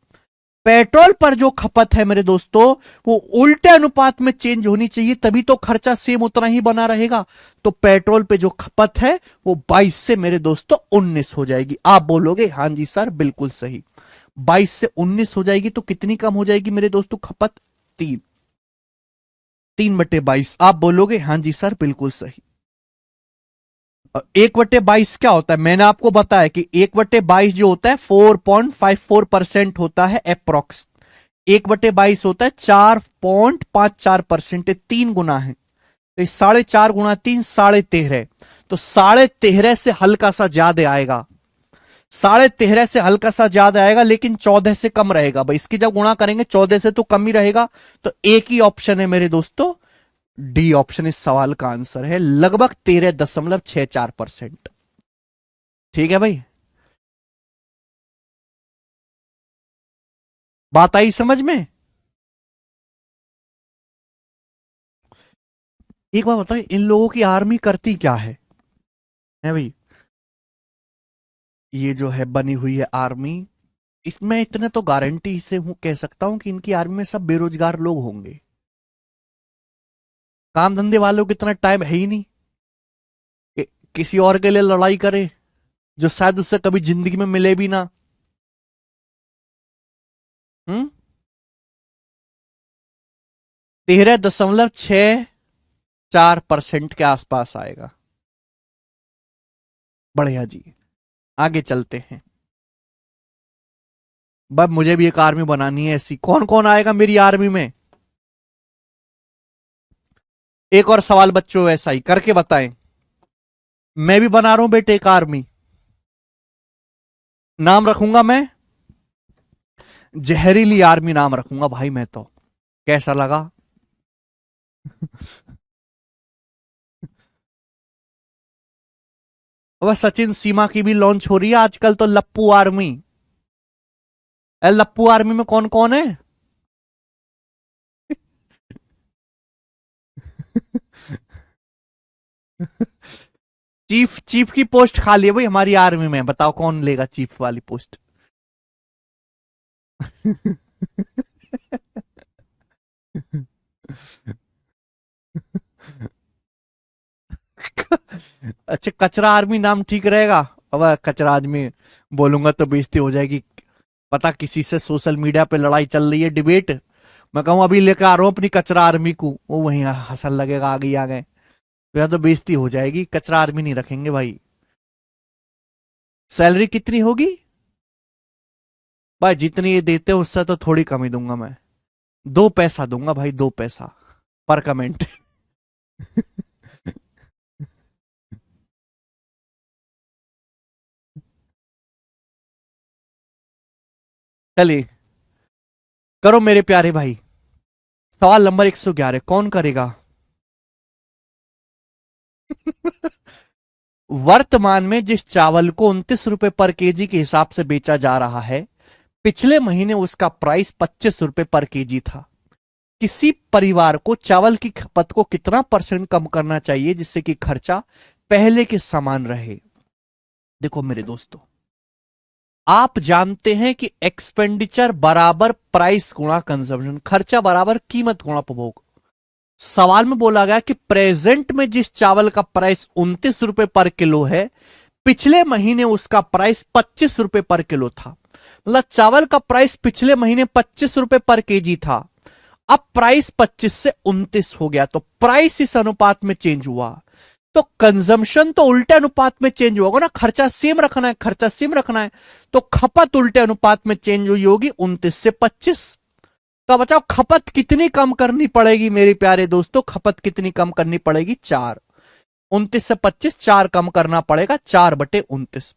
पेट्रोल पर जो खपत है मेरे दोस्तों वो उल्टे अनुपात में चेंज होनी चाहिए, तभी तो खर्चा सेम उतना ही बना रहेगा। तो पेट्रोल पे जो खपत है वो 22 से मेरे दोस्तों 19 हो जाएगी। आप बोलोगे हां जी सर बिल्कुल सही। 22 से 19 हो जाएगी तो कितनी कम हो जाएगी मेरे दोस्तों खपत? 3, 3/22। आप बोलोगे हां जी सर बिल्कुल सही। 1/22 क्या होता है? मैंने आपको बताया कि 1/22 जो होता है 4.54% होता है अप्रोक्स। 1/22 होता है 4.54%, 3 गुना है। तो 4.5 गुणा 3 13.5, तो 13.5 से हल्का सा ज्यादा आएगा, 13.5 से हल्का सा ज्यादा आएगा, लेकिन 14 से कम रहेगा भाई। इसकी जब गुणा करेंगे 14 से तो कम ही रहेगा। तो एक ही ऑप्शन है मेरे दोस्तों, डी ऑप्शन इस सवाल का आंसर है, लगभग 13.64%। ठीक है भाई, बात आई समझ में? एक बात बताओ, इन लोगों की आर्मी करती क्या है भाई? ये जो है बनी हुई है आर्मी, इसमें इतने तो गारंटी से हूं, कह सकता हूं कि इनकी आर्मी में सब बेरोजगार लोग होंगे। काम धंधे वालों को इतना टाइम है ही नहीं कि किसी और के लिए लड़ाई करे, जो शायद उससे कभी जिंदगी में मिले भी ना। हम्म 13.64% के आसपास आएगा। बढ़िया जी, आगे चलते हैं। बस मुझे भी एक आर्मी बनानी है ऐसी। कौन कौन आएगा मेरी आर्मी में? एक और सवाल बच्चों ऐसा ही करके बताएं। मैं भी बना रहा हूं बेटे एक आर्मी। नाम रखूंगा मैं जहरीली आर्मी, नाम रखूंगा भाई मैं तो। कैसा लगा? वह सचिन सीमा की भी लॉन्च हो रही है आजकल तो, लप्पू आर्मी। लप्पू आर्मी में कौन कौन है? चीफ, चीफ की पोस्ट खाली है भाई हमारी आर्मी में, बताओ कौन लेगा चीफ वाली पोस्ट? अच्छा, कचरा आर्मी नाम ठीक रहेगा? अब कचरा आदमी बोलूंगा तो बेइज्जती हो जाएगी। पता किसी से सोशल मीडिया पे लड़ाई चल रही है, डिबेट, मैं कहूँ अभी लेकर आ रहा हूँ अपनी कचरा आर्मी को, वो वहीं हंसन लगेगा, आगे ही आ गए, तो या तो बेइज्जती हो जाएगी। कचरा आर्मी नहीं रखेंगे भाई। सैलरी कितनी होगी? भाई जितनी ये देते हो उससे तो थोड़ी कमी दूंगा मैं। 2 पैसा दूंगा भाई, 2 पैसा पर कमेंट। चलिए, करो मेरे प्यारे भाई। सवाल नंबर 111 कौन करेगा? वर्तमान में जिस चावल को 29 रुपए पर केजी के हिसाब से बेचा जा रहा है, पिछले महीने उसका प्राइस 25 रुपए पर केजी था। किसी परिवार को चावल की खपत को कितना परसेंट कम करना चाहिए जिससे कि खर्चा पहले के समान रहे? देखो मेरे दोस्तों, आप जानते हैं कि एक्सपेंडिचर बराबर प्राइस गुणा कंजम्पशन, खर्चा बराबर कीमत गुणा उपभोग। सवाल में बोला गया कि प्रेजेंट में जिस चावल का प्राइस 29 रुपए पर किलो है, पिछले महीने उसका प्राइस 25 रुपए पर किलो था। मतलब चावल का प्राइस पिछले महीने 25 रुपए पर केजी था, अब प्राइस 25 से 29 हो गया, तो प्राइस इस अनुपात में चेंज हुआ, तो कंजम्पशन तो उल्टे अनुपात में चेंज होगा ना। खर्चा सेम रखना है, खर्चा सेम रखना है, तो खपत उल्टे अनुपात में चेंज हुई होगी 29 से 25। तो बताओ खपत कितनी कम करनी पड़ेगी मेरे प्यारे दोस्तों? खपत कितनी कम करनी पड़ेगी? 4। 29 से 25 4 कम करना पड़ेगा, 4/29।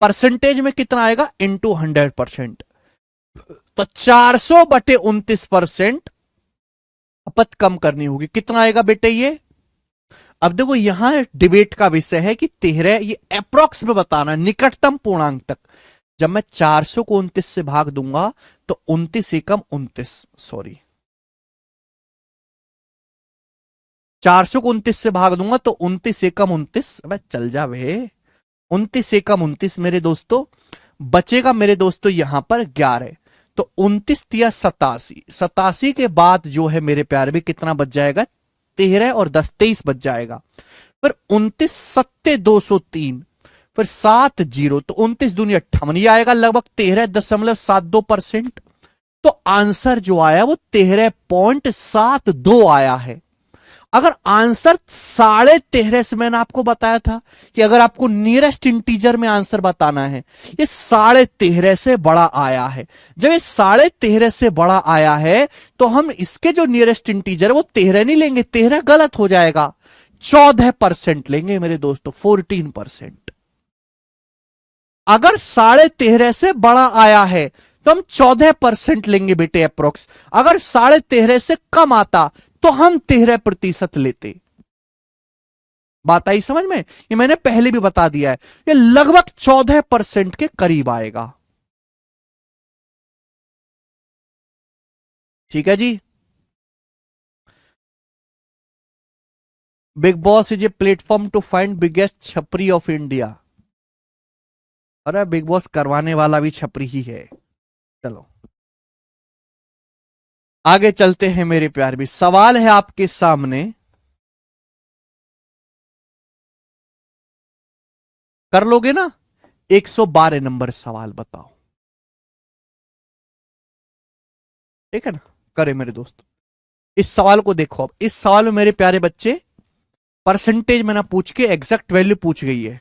परसेंटेज में कितना आएगा? इंटू 100%। तो 400/29% खपत कम करनी होगी। कितना आएगा बेटे ये? अब देखो यहां डिबेट का विषय है कि 13, ये अप्रोक्स में बताना, निकटतम पूर्णांक तक। जब मैं 400 को 29 से भाग दूंगा तो 29 एकम 29, सॉरी, 400 को 29 से भाग दूंगा तो 29 एकम 29, अब चल जा वे, 29 एकम 29 मेरे दोस्तों, बचेगा मेरे दोस्तों यहां पर 11। तो 29 दिया 87, 87 के बाद जो है मेरे प्यारे भी कितना बच जाएगा? 13 और 10 23 बच जाएगा। फिर 29 सत्ते 203, फिर 7 0, तो 29 दूनी 58, ये आएगा लगभग 13.72%। तो आंसर जो आया वो 13.72 आया है। अगर आंसर 13.5 से, मैंने आपको बताया था कि अगर आपको नियरेस्ट इंटीजर में आंसर बताना है, ये 13.5 से बड़ा आया है। जब ये 13.5 से बड़ा आया है तो हम इसके जो नियरेस्ट इंटीजर है वो 13 नहीं लेंगे, 13 गलत हो जाएगा, 14% लेंगे मेरे दोस्तों, 14%। अगर 13.5 से बड़ा आया है तो हम 14% लेंगे बेटे अप्रोक्स। अगर 13.5 से कम आता तो हम 13% लेते। बात आई समझ में? ये मैंने पहले भी बता दिया है, ये लगभग 14% के करीब आएगा। ठीक है जी। Bigg Boss is a platform to find biggest छपरी ऑफ इंडिया। अरे बिग बॉस करवाने वाला भी छपरी ही है। चलो आगे चलते हैं मेरे प्यार भी। सवाल है आपके सामने, कर लोगे ना? 112 नंबर सवाल बताओ। ठीक है ना? करे मेरे दोस्त, इस सवाल को देखो। अब इस सवाल में मेरे प्यारे बच्चे परसेंटेज में ना पूछ के एग्जैक्ट वैल्यू पूछ गई है।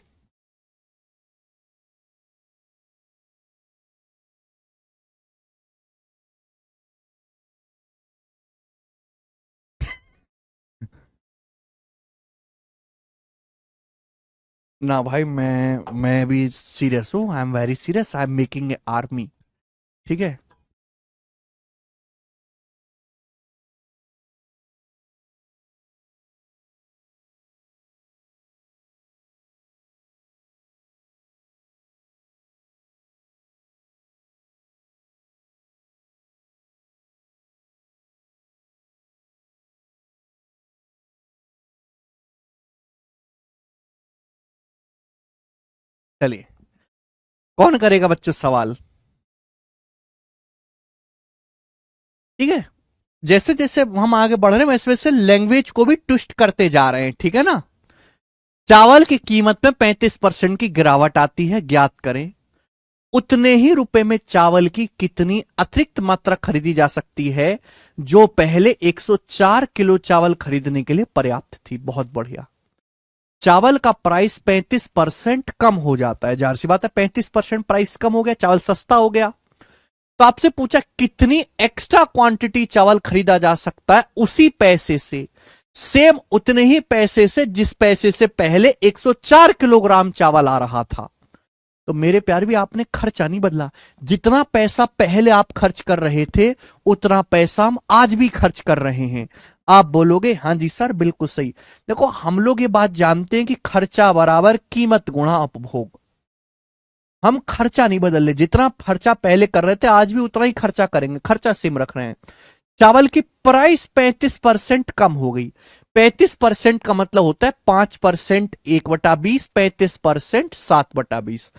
ना भाई, मैं भी सीरियस हूं, I am very serious, I am making a army. ठीक है। चलिए, कौन करेगा बच्चों सवाल? ठीक है। जैसे जैसे हम आगे बढ़ रहे हैं वैसे वैसे लैंग्वेज को भी ट्विस्ट करते जा रहे हैं, ठीक है ना। चावल की कीमत में 35% की गिरावट आती है, ज्ञात करें उतने ही रुपए में चावल की कितनी अतिरिक्त मात्रा खरीदी जा सकती है जो पहले 104 किलो चावल खरीदने के लिए पर्याप्त थी। बहुत बढ़िया। चावल का प्राइस 35% कम हो जाता है, जाहिर सी बात है 35% प्राइस कम हो गया, चावल सस्ता हो गया। तो आपसे पूछा कितनी एक्स्ट्रा क्वांटिटी चावल खरीदा जा सकता है उसी पैसे से, सेम उतने ही पैसे से जिस पैसे से पहले 104 किलोग्राम चावल आ रहा था। तो मेरे प्यार भी आपने खर्चा नहीं बदला, जितना पैसा पहले आप खर्च कर रहे थे उतना पैसा हम आज भी खर्च कर रहे हैं। आप बोलोगे हाँ जी सर बिल्कुल सही। देखो हम लोग ये बात जानते हैं कि खर्चा बराबर कीमत गुणा उपभोग। हम खर्चा नहीं बदल रहे, जितना खर्चा पहले कर रहे थे आज भी उतना ही खर्चा करेंगे, खर्चा सेम रख रहे हैं। चावल की प्राइस 35% कम हो गई। 35% का मतलब होता है 5% 1/20, 35% 7/20।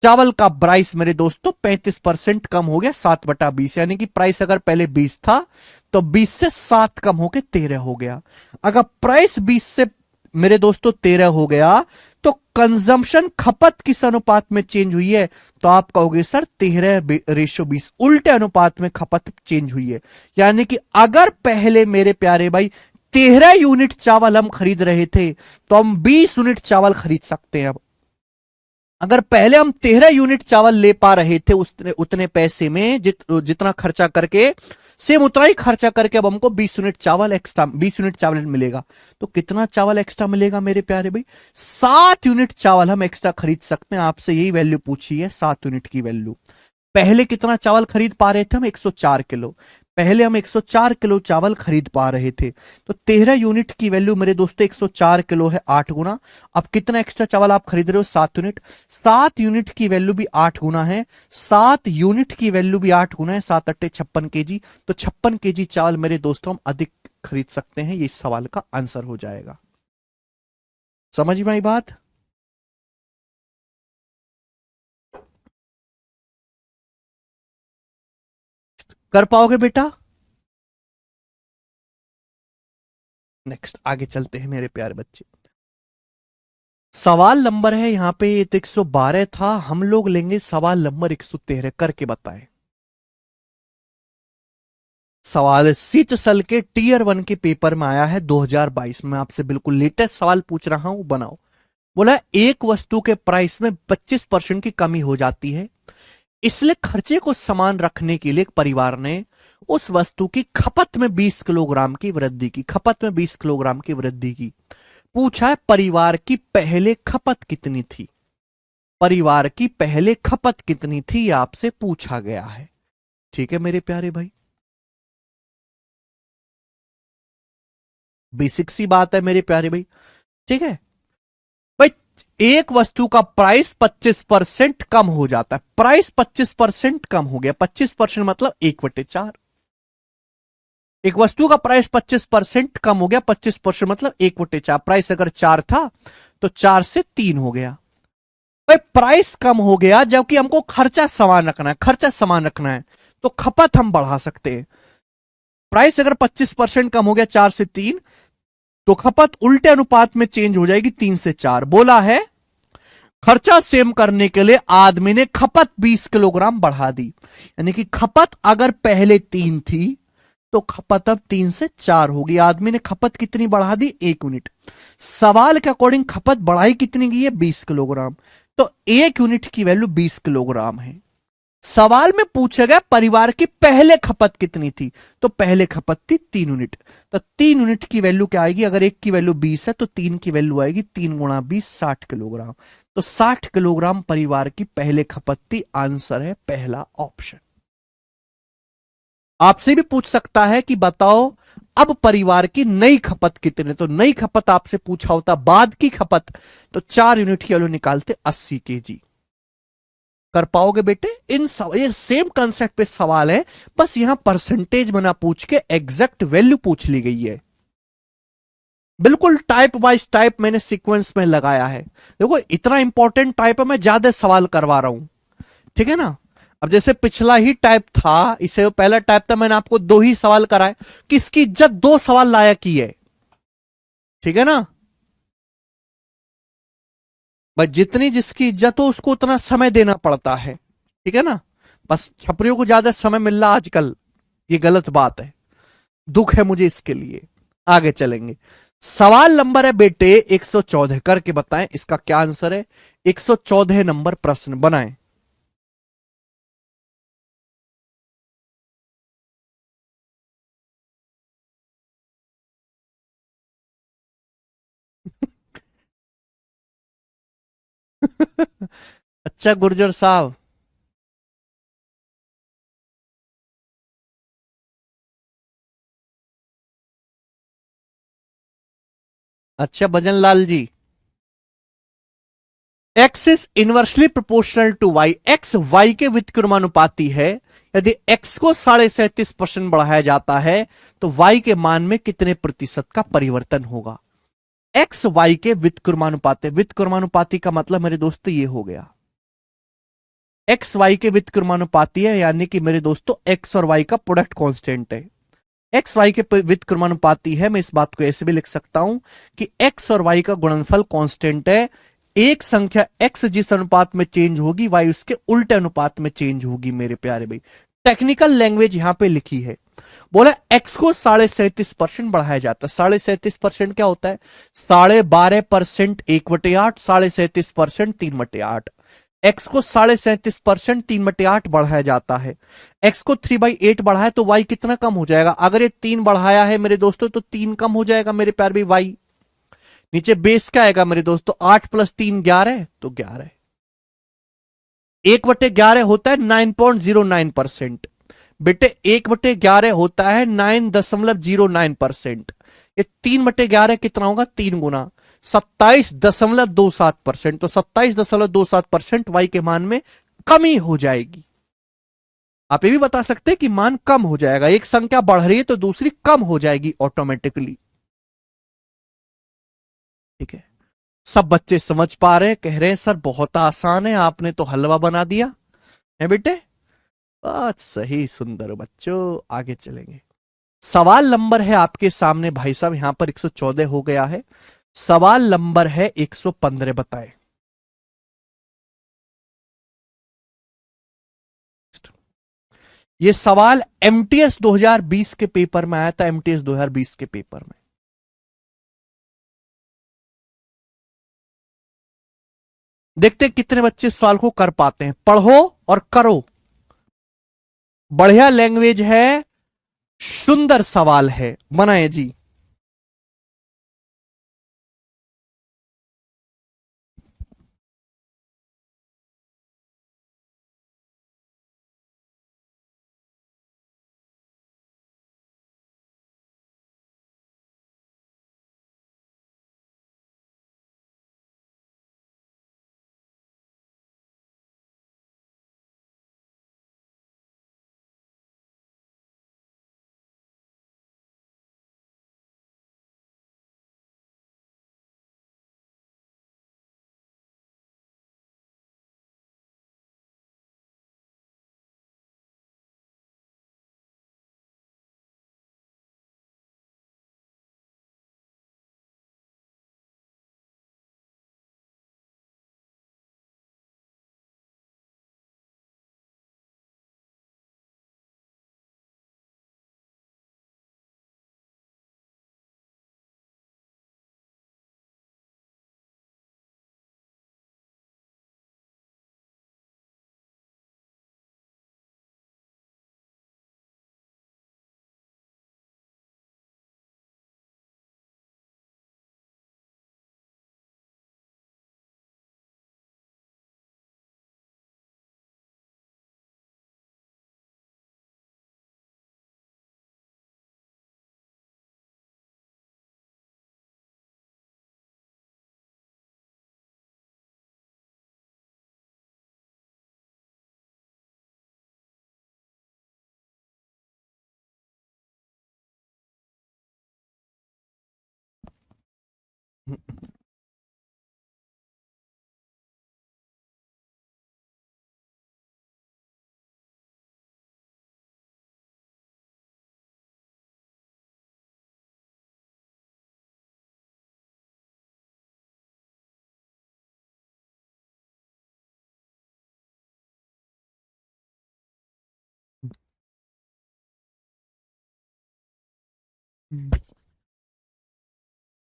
चावल का प्राइस मेरे दोस्तों 35% कम हो गया 7/20, यानी कि प्राइस अगर पहले 20 था तो 20 से 7 कम होकर 13 हो गया। अगर प्राइस 20 से मेरे दोस्तों 13 हो गया तो कंजम्पशन खपत किस अनुपात में चेंज हुई है, तो आप कहोगे सर 13:20, उल्टे अनुपात में खपत चेंज हुई है। यानी कि अगर पहले मेरे प्यारे भाई 13 यूनिट चावल हम खरीद रहे थे तो हम 20 यूनिट चावल खरीद सकते हैं अब। अगर पहले हम 13 यूनिट चावल ले पा रहे थे उतने पैसे में जितना खर्चा करके, सेम उतना ही खर्चा करके अब हमको 20 यूनिट चावल एक्स्ट्रा, 20 यूनिट चावल मिलेगा। तो कितना चावल एक्स्ट्रा मिलेगा मेरे प्यारे भाई, 7 यूनिट चावल हम एक्स्ट्रा खरीद सकते हैं। आपसे यही वैल्यू पूछी है, 7 यूनिट की वैल्यू। पहले कितना चावल खरीद पा रहे थे हम, 104 किलो। पहले हम 104 किलो चावल खरीद पा रहे थे, तो 13 यूनिट की वैल्यू मेरे दोस्तों 104 किलो है, 8 गुना। अब कितना एक्स्ट्रा चावल आप खरीद रहे हो, 7 यूनिट। 7 यूनिट की वैल्यू भी 8 गुना है, 7 यूनिट की वैल्यू भी 8 गुना है, 7 अट्टे 56 केजी। तो 56 केजी चावल मेरे दोस्तों हम अधिक खरीद सकते हैं, ये इस सवाल का आंसर हो जाएगा। समझ में आई बात। कर पाओगे बेटा। नेक्स्ट आगे चलते हैं मेरे प्यारे बच्चे। सवाल नंबर है यहां पे, ये तो 112 था, हम लोग लेंगे सवाल नंबर 113, करके बताएं। सवाल शीत सल के टीयर 1 के पेपर में आया है 2022 में, आपसे बिल्कुल लेटेस्ट सवाल पूछ रहा हूं, बनाओ। बोला एक वस्तु के प्राइस में 25% की कमी हो जाती है, इसलिए खर्चे को समान रखने के लिए एक परिवार ने उस वस्तु की खपत में 20 किलोग्राम की वृद्धि की, खपत में 20 किलोग्राम की वृद्धि की। पूछा है परिवार की पहले खपत कितनी थी, परिवार की पहले खपत कितनी थी आपसे पूछा गया है। ठीक है मेरे प्यारे भाई, बेसिक सी बात है मेरे प्यारे भाई। ठीक है भाई, एक वस्तु का प्राइस 25% कम हो जाता है, प्राइस 25% कम हो गया, 25% मतलब 1/4। एक वस्तु का प्राइस 25% कम हो गया, 25% मतलब 1/4। प्राइस अगर 4 था तो 4 से 3 हो गया। भाई प्राइस कम हो गया जबकि हमको खर्चा समान रखना है, खर्चा समान रखना है तो खपत हम बढ़ा सकते हैं। प्राइस अगर 25% कम हो गया 4 से 3, तो खपत उल्टे अनुपात में चेंज हो जाएगी 3 से 4। बोला है खर्चा सेम करने के लिए आदमी ने खपत 20 किलोग्राम बढ़ा दी, यानी कि खपत अगर पहले 3 थी तो खपत अब 3 से 4 होगी। आदमी ने खपत कितनी बढ़ा दी, 1 यूनिट। सवाल के अकॉर्डिंग खपत बढ़ाई कितनी गई है, 20 किलोग्राम। तो 1 यूनिट की वैल्यू 20 किलोग्राम है। सवाल में पूछा गया परिवार की पहले खपत कितनी थी, तो पहले खपत थी 3 यूनिट। तो 3 यूनिट की वैल्यू क्या आएगी, अगर 1 की वैल्यू 20 है तो 3 की वैल्यू आएगी 3 गुणा 20, 60 किलोग्राम। तो 60 किलोग्राम परिवार की पहले खपत थी, आंसर है पहला ऑप्शन। आपसे भी पूछ सकता है कि बताओ अब परिवार की नई खपत कितनी, तो नई खपत आपसे पूछा होता बाद की खपत, तो 4 यूनिट की वैल्यू निकालते 80 केजी। कर पाओगे बेटे। ये सेम कंसेप्ट पे सवाल है, बस यहां परसेंटेज में ना पूछ के एग्जैक्ट वैल्यू पूछ ली गई है। बिल्कुल टाइप वाइज टाइप मैंने सीक्वेंस में लगाया है। देखो इतना इंपॉर्टेंट टाइप है, मैं ज्यादा सवाल करवा रहा हूं, ठीक है ना। अब जैसे पिछला ही टाइप था, इससे पहला टाइप था, मैंने आपको दो ही सवाल कराए, किसकी इज्जत दो सवाल लायक ही है, ठीक है ना भाई। जितनी जिसकी इज्जत हो उसको उतना समय देना पड़ता है, ठीक है ना। बस छपरियों को ज्यादा समय मिल रहा आजकल, ये गलत बात है, दुख है मुझे इसके लिए। आगे चलेंगे। सवाल नंबर है बेटे 114, करके बताएं इसका क्या आंसर है। 114 नंबर प्रश्न बनाएं। अच्छा गुर्जर साहब। अच्छा Bhajan Lal ji. X is inversely proportional to Y, X Y के व्युत्क्रमानुपाती है। यदि एक्स को 37.5% बढ़ाया जाता है तो वाई के मान में कितने प्रतिशत का परिवर्तन होगा। एक्स वाई के व्युत्क्रमानुपाती, व्युत्क्रमानुपाती का मतलब मेरे दोस्तों ये हो गया, एक्स वाई के व्युत्क्रमानुपाती है, यानी कि मेरे दोस्तों एक्स और वाई का प्रोडक्ट कांस्टेंट है। एक्स वाई के व्युत्क्रमानुपाती है, मैं इस बात को ऐसे भी लिख सकता हूं कि एक्स और वाई का गुणनफल कांस्टेंट है। एक संख्या एक्स जिस अनुपात में चेंज होगी वाई उसके उल्टे अनुपात में चेंज होगी मेरे प्यारे भाई। टेक्निकल लैंग्वेज यहां पे लिखी है। बोला एक्स को 37.5% बढ़ाया जाता है। 37.5% क्या होता है, 12.5% 1/8, 37.5% 3/8। एक्स को 37.5% 3/8 बढ़ाया जाता है। एक्स को 3/8 बढ़ाया तो वाई कितना कम हो जाएगा। अगर ये 3 बढ़ाया है मेरे दोस्तों तो 3 कम हो जाएगा मेरे प्यार भी वाई। नीचे बेस क्या आएगा मेरे दोस्तों, 8 + 3 11, तो 11। 1/11 होता है 9.09%। बेटे 1/11 होता है 9.09%। ये 3/11 कितना होगा, 3 गुना, 27.27%। तो 27.27% वाई के मान में कमी हो जाएगी। आप ये भी बता सकते हैं कि मान कम हो जाएगा, एक संख्या बढ़ रही है तो दूसरी कम हो जाएगी ऑटोमेटिकली, ठीक है। सब बच्चे समझ पा रहे हैं, कह रहे हैं सर बहुत आसान है, आपने तो हलवा बना दिया है बेटे। बात सही, सुंदर बच्चों। आगे चलेंगे। सवाल नंबर है आपके सामने भाई साहब, यहां पर 114 हो गया है। सवाल नंबर है 115, बताएं। ये सवाल एमटीएस 2020 के पेपर में आया था, एमटीएस 2020 के पेपर में। देखते हैं कितने बच्चे इस सवाल को कर पाते हैं। पढ़ो और करो, बढ़िया लैंग्वेज है, सुंदर सवाल है, बनाए जी।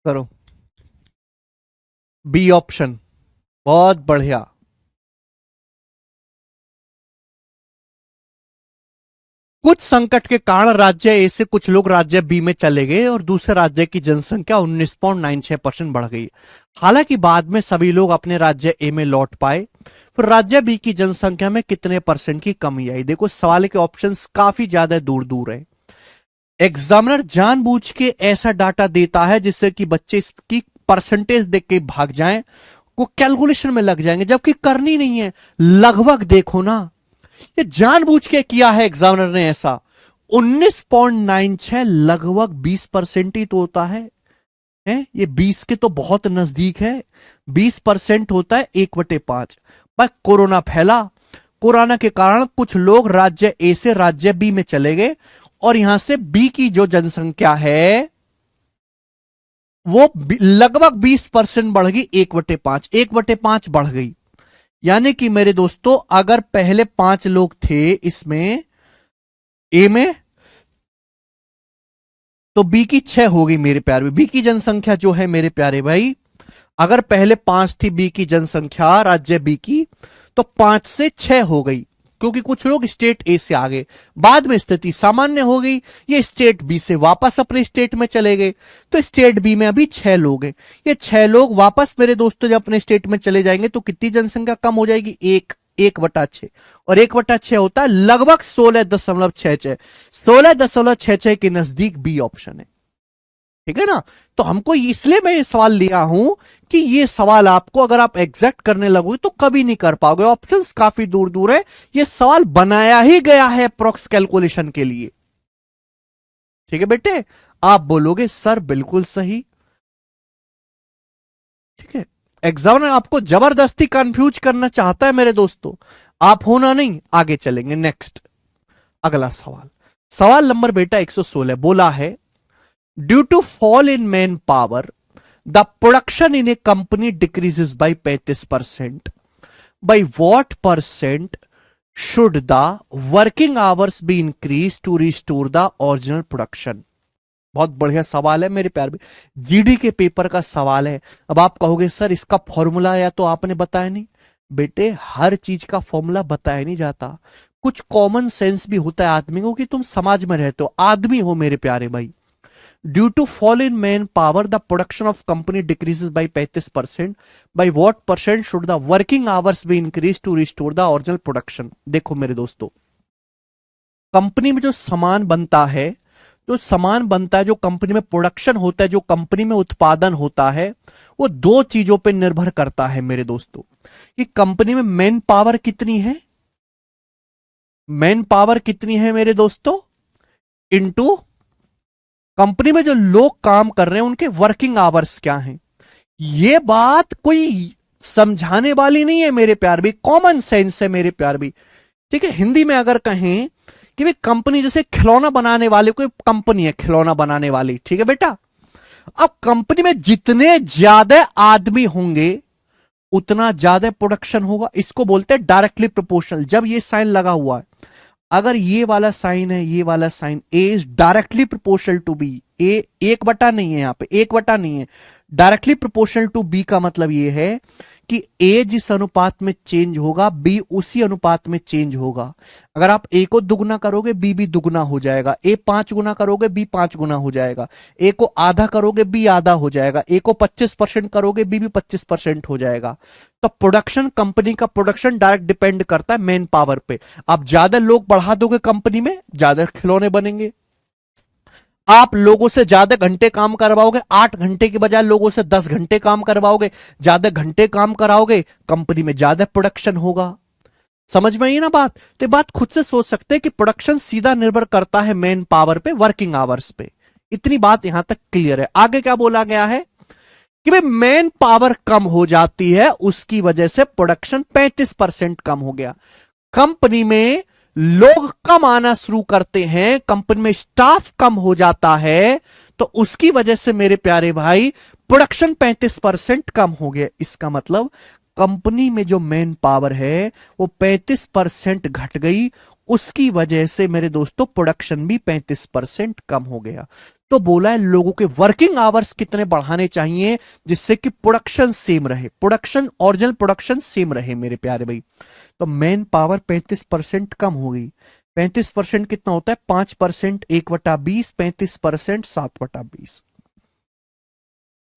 करो, बी ऑप्शन, बहुत बढ़िया। कुछ संकट के कारण राज्य ए से कुछ लोग राज्य बी में चले गए और दूसरे राज्य की जनसंख्या 19.96% बढ़ गई। हालांकि बाद में सभी लोग अपने राज्य ए में लौट पाए। फिर राज्य बी की जनसंख्या में कितने परसेंट की कमी आई? देखो सवाल के ऑप्शंस काफी ज्यादा दूर दूर है। एग्जामिनर जानबूझ के ऐसा डाटा देता है जिससे कि बच्चे इसकी परसेंटेज देख के भाग जाएं, वो कैलकुलेशन में लग जाएंगे, जबकि करनी नहीं है। लगभग देखो ना, ये जानबूझ के किया है एग्जामिनर ने ऐसा। 19.96 लगभग 20% ही तो होता है। ये 20 के तो बहुत नजदीक है। 20% होता है 1/5। पर कोरोना फैला, कोरोना के कारण कुछ लोग राज्य ए से राज्य बी में चले गए और यहां से बी की जो जनसंख्या है वो लगभग 20% बढ़ गई। 1/5, 1/5 बढ़ गई। यानी कि मेरे दोस्तों अगर पहले 5 लोग थे इसमें ए में, तो बी की 6 हो गई मेरे प्यारे। बी की जनसंख्या जो है मेरे प्यारे भाई, अगर पहले 5 थी बी की जनसंख्या राज्य बी की, तो 5 से 6 हो गई, क्योंकि कुछ लोग स्टेट ए से आ गए। बाद में स्थिति सामान्य हो गई, ये स्टेट बी से वापस अपने स्टेट में चले गए, तो स्टेट बी में अभी 6 लोग हैं। ये 6 लोग वापस मेरे दोस्तों जब अपने स्टेट में चले जाएंगे तो कितनी जनसंख्या कम हो जाएगी? 1/6। और 1/6 होता है लगभग 16.66। 16.66 के नजदीक बी ऑप्शन है। ठीक है ना? तो हमको इसलिए मैं ये सवाल लिया हूं कि ये सवाल आपको अगर आप एग्जैक्ट करने लगोगे तो कभी नहीं कर पाओगे। ऑप्शंस काफी दूर दूर है। ये सवाल बनाया ही गया है अप्रोक्स कैलकुलेशन के लिए। ठीक है बेटे? आप बोलोगे सर बिल्कुल सही। ठीक है, एग्जामिनर आपको जबरदस्ती कंफ्यूज करना चाहता है मेरे दोस्तों। आप होना नहीं, आगे चलेंगे। नेक्स्ट, अगला सवाल, सवाल नंबर बेटा 116 बोला है, due to fall in man power the production in a company decreases by 35%। By what percent should the working hours be increase to restore the original production? बहुत बढ़िया सवाल है मेरे प्यार में, जीडी के पेपर का सवाल है। अब आप कहोगे सर इसका फॉर्मूला या तो आपने बताया नहीं। बेटे हर चीज का फॉर्मूला बताया नहीं जाता, कुछ कॉमन सेंस भी होता है आदमी को, कि तुम समाज में रहते हो, आदमी हो मेरे प्यारे भाई। Due to fall in man power the production of company decreases by 35%। By what percent should the working hours be increase to restore the original production? देखो मेरे दोस्तों, कंपनी में जो सामान बनता है, जो कंपनी में प्रोडक्शन होता है, जो कंपनी में उत्पादन होता है, वो 2 चीजों पे निर्भर करता है मेरे दोस्तों। कि कंपनी में मैन पावर कितनी है, मैन पावर कितनी है मेरे दोस्तों, इनटू कंपनी में जो लोग काम कर रहे हैं उनके वर्किंग आवर्स क्या हैं। ये बात कोई समझाने वाली नहीं है मेरे प्यार भी, कॉमन सेंस है मेरे प्यार भी। ठीक है, हिंदी में अगर कहें कि भाई कंपनी, जैसे खिलौना बनाने वाले कोई कंपनी है, खिलौना बनाने वाली, ठीक है बेटा। अब कंपनी में जितने ज्यादा आदमी होंगे उतना ज्यादा प्रोडक्शन होगा। इसको बोलते हैं डायरेक्टली प्रोपोर्शनल। जब ये साइन लगा हुआ है, अगर ये वाला साइन है, ये वाला sine, A is directly proportional to B. A 1 बटा नहीं है, यहां पे 1 बटा नहीं है, डायरेक्टली प्रोपोर्शनल टू बी का मतलब ये है कि ए जिस अनुपात में चेंज होगा बी उसी अनुपात में चेंज होगा। अगर आप ए को दुगना करोगे बी भी दुगना हो जाएगा, ए 5 गुना करोगे बी 5 गुना हो जाएगा, ए को आधा करोगे बी आधा हो जाएगा, ए को 25% करोगे बी भी 25% हो जाएगा। तो प्रोडक्शन, कंपनी का प्रोडक्शन डायरेक्ट डिपेंड करता है मैन पावर पे। आप ज्यादा लोग बढ़ा दोगे कंपनी में, ज्यादा खिलौने बनेंगे। आप लोगों से ज्यादा घंटे काम करवाओगे, 8 घंटे के बजाय लोगों से 10 घंटे काम करवाओगे, ज्यादा घंटे काम कराओगे, कंपनी में ज्यादा प्रोडक्शन होगा। समझ में आई ना बात? तो बात खुद से सोच सकते हैं कि प्रोडक्शन सीधा निर्भर करता है मैन पावर पे, वर्किंग आवर्स पे। इतनी बात यहां तक क्लियर है। आगे क्या बोला गया है कि भाई मैन पावर कम हो जाती है, उसकी वजह से प्रोडक्शन 35% कम हो गया। कंपनी में लोग कम आना शुरू करते हैं, कंपनी में स्टाफ कम हो जाता है, तो उसकी वजह से मेरे प्यारे भाई प्रोडक्शन 35% कम हो गया। इसका मतलब कंपनी में जो मैन पावर है वो 35% घट गई, उसकी वजह से मेरे दोस्तों प्रोडक्शन भी 35% कम हो गया। तो बोला है लोगों के वर्किंग आवर्स कितने बढ़ाने चाहिए जिससे कि प्रोडक्शन सेम रहे, प्रोडक्शन ओरिजिनल प्रोडक्शन सेम रहे मेरे प्यारे भाई। तो मैन पावर 35% कम हो गई। 35% कितना होता है? 5%, 1/20, 35%, 7/20।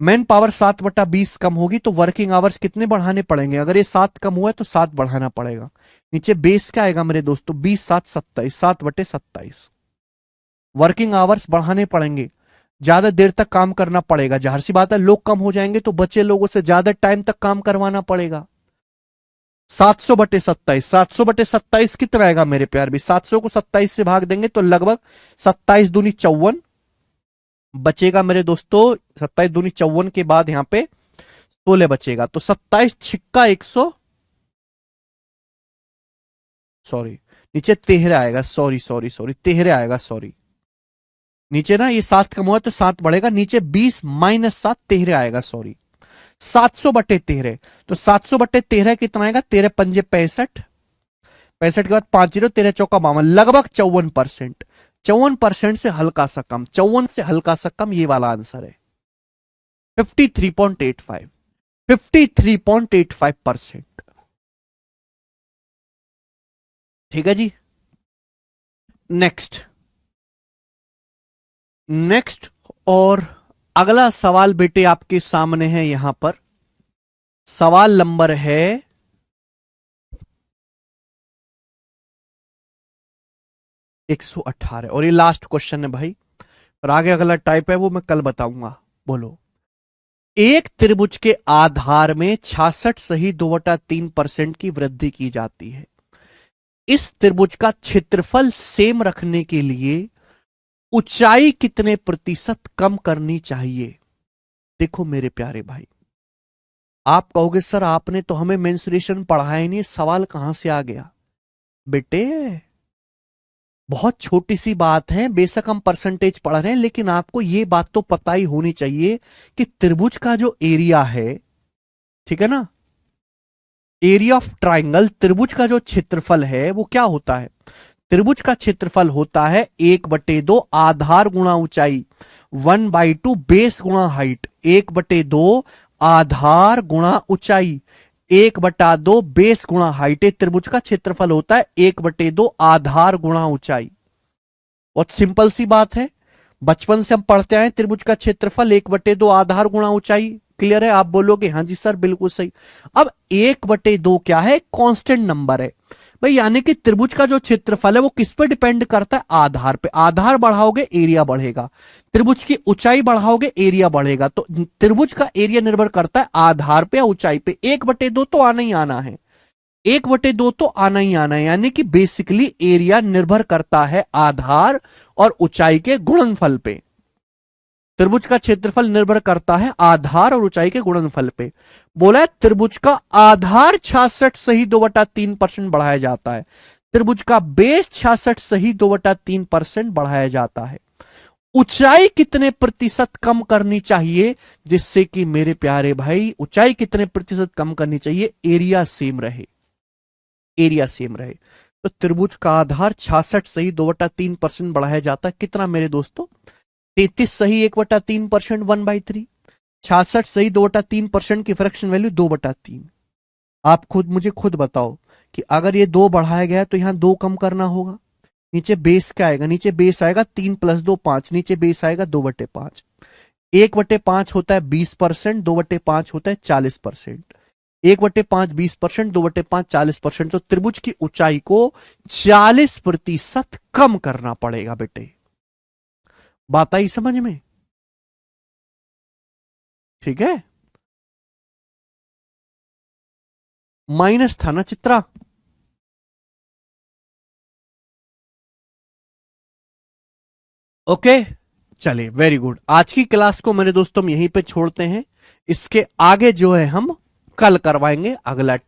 मैन पावर 7/20 कम होगी तो वर्किंग आवर्स कितने बढ़ाने पड़ेंगे? अगर ये 7 कम हुआ है तो 7 बढ़ाना पड़ेगा। नीचे बेस क्या आएगा मेरे दोस्तों? 20, 7, 27, 7/27। वर्किंग आवर्स बढ़ाने पड़ेंगे, ज्यादा देर तक काम करना पड़ेगा। जाहिर सी बात है लोग कम हो जाएंगे तो बचे लोगों से ज्यादा टाइम तक काम करवाना पड़ेगा। 700/27, 700/27 कितना आएगा मेरे प्यार भी? 700 को 27 से भाग देंगे तो लगभग 27 दूनी 54 बचेगा मेरे दोस्तों। 27 दूनी 54 के बाद यहां पे 16 बचेगा, तो 27 छिक्का 100, सॉरी नीचे 13 आएगा, सॉरी सॉरी सॉरी 13 आएगा, सॉरी नीचे ना ये 7 कम हुआ तो 7 बढ़ेगा, नीचे 20 माइनस 7 13 आएगा, सॉरी 700/13। तो 700/13 कितना आएगा? 13 पंजे 65, 65 के बाद 5 जीरो, 13 चौका 52, लगभग 54%। 54% से हल्का सा कम, 54 से हल्का सा कम, ये वाला आंसर है 53.85, 53.85%। ठीक है जी। नेक्स्ट नेक्स्ट और अगला सवाल बेटे आपके सामने है। यहां पर सवाल नंबर है 118 और ये लास्ट क्वेश्चन है भाई, और आगे अगला टाइप है वो मैं कल बताऊंगा। बोलो, एक त्रिभुज के आधार में 66 सही 2/3% की वृद्धि की जाती है। इस त्रिभुज का क्षेत्रफल सेम रखने के लिए ऊंचाई कितने प्रतिशत कम करनी चाहिए? देखो मेरे प्यारे भाई, आप कहोगे सर आपने तो हमें मेंसुरेशन पढ़ाया ही नहीं, सवाल कहां से आ गया? बेटे बहुत छोटी सी बात है, बेशक हम परसेंटेज पढ़ रहे हैं लेकिन आपको यह बात तो पता ही होनी चाहिए कि त्रिभुज का जो एरिया है, ठीक है ना, एरिया ऑफ ट्राइंगल, त्रिभुज का जो क्षेत्रफल है वो क्या होता है? त्रिभुज का क्षेत्रफल होता है 1/2 आधार गुणा ऊंचाई, 1/2 बेस गुणा हाइट, 1/2 आधार गुणा ऊंचाई, 1/2 बेस गुणा हाइट। त्रिभुज का क्षेत्रफल होता है 1/2 आधार गुणा ऊंचाई। बहुत सिंपल सी बात है, बचपन से हम पढ़ते आए त्रिभुज का क्षेत्रफल 1/2 आधार गुणा ऊंचाई। क्लियर है? आप बोलोगे हाँ जी सर बिल्कुल सही। अब 1/2 क्या है? कांस्टेंट नंबर है भाई, यानी कि त्रिभुज का जो क्षेत्रफल है वो किस पे डिपेंड करता है? आधार पे। आधार बढ़ाओगे एरिया बढ़ेगा, त्रिभुज की ऊंचाई बढ़ाओगे एरिया बढ़ेगा, तो त्रिभुज का एरिया निर्भर करता है आधार पे या ऊंचाई पे। 1/2 तो आना ही आना है, 1/2 तो आना ही आना है, यानी कि बेसिकली एरिया निर्भर करता है आधार और ऊंचाई के गुणनफल पे। त्रिभुज का क्षेत्रफल निर्भर करता है आधार और ऊंचाई के गुणनफल पे। बोला है त्रिभुज का आधार 66 सही 2/3% बढ़ाया जाता है, त्रिभुज का बेस 66 सही 2/3% बढ़ाया जाता है। ऊंचाई कितने प्रतिशत कम करनी चाहिए जिससे कि मेरे प्यारे भाई ऊंचाई कितने प्रतिशत कम करनी चाहिए? एरिया सेम रहे, एरिया सेम रहे। तो त्रिभुज का आधार 66 सही 2/3% बढ़ाया जाता है। कितना मेरे दोस्तों? 33 सही 1/3%, 1/3। 66 सही 2/3% की फ्रैक्शन वैल्यू 2/3। आप खुद मुझे खुद बताओ कि अगर ये 2 बढ़ाया गया तो यहां 2 कम करना होगा। नीचे बेस क्या आएगा? नीचे बेस आएगा 3 + 2 5, नीचे बेस आएगा 2/5। 1/5 होता है 20%, 2/5 होता है 40%। 1/5 20%, 2/5 40%। तो त्रिभुज की ऊंचाई को 40% कम करना पड़ेगा बेटे। बात आई समझ में? ठीक है, माइनस था ना चित्रा? ओके, चलिए वेरी गुड। आज की क्लास को मेरे दोस्तों हम यहीं पे छोड़ते हैं, इसके आगे जो है हम कल करवाएंगे अगला टाइम।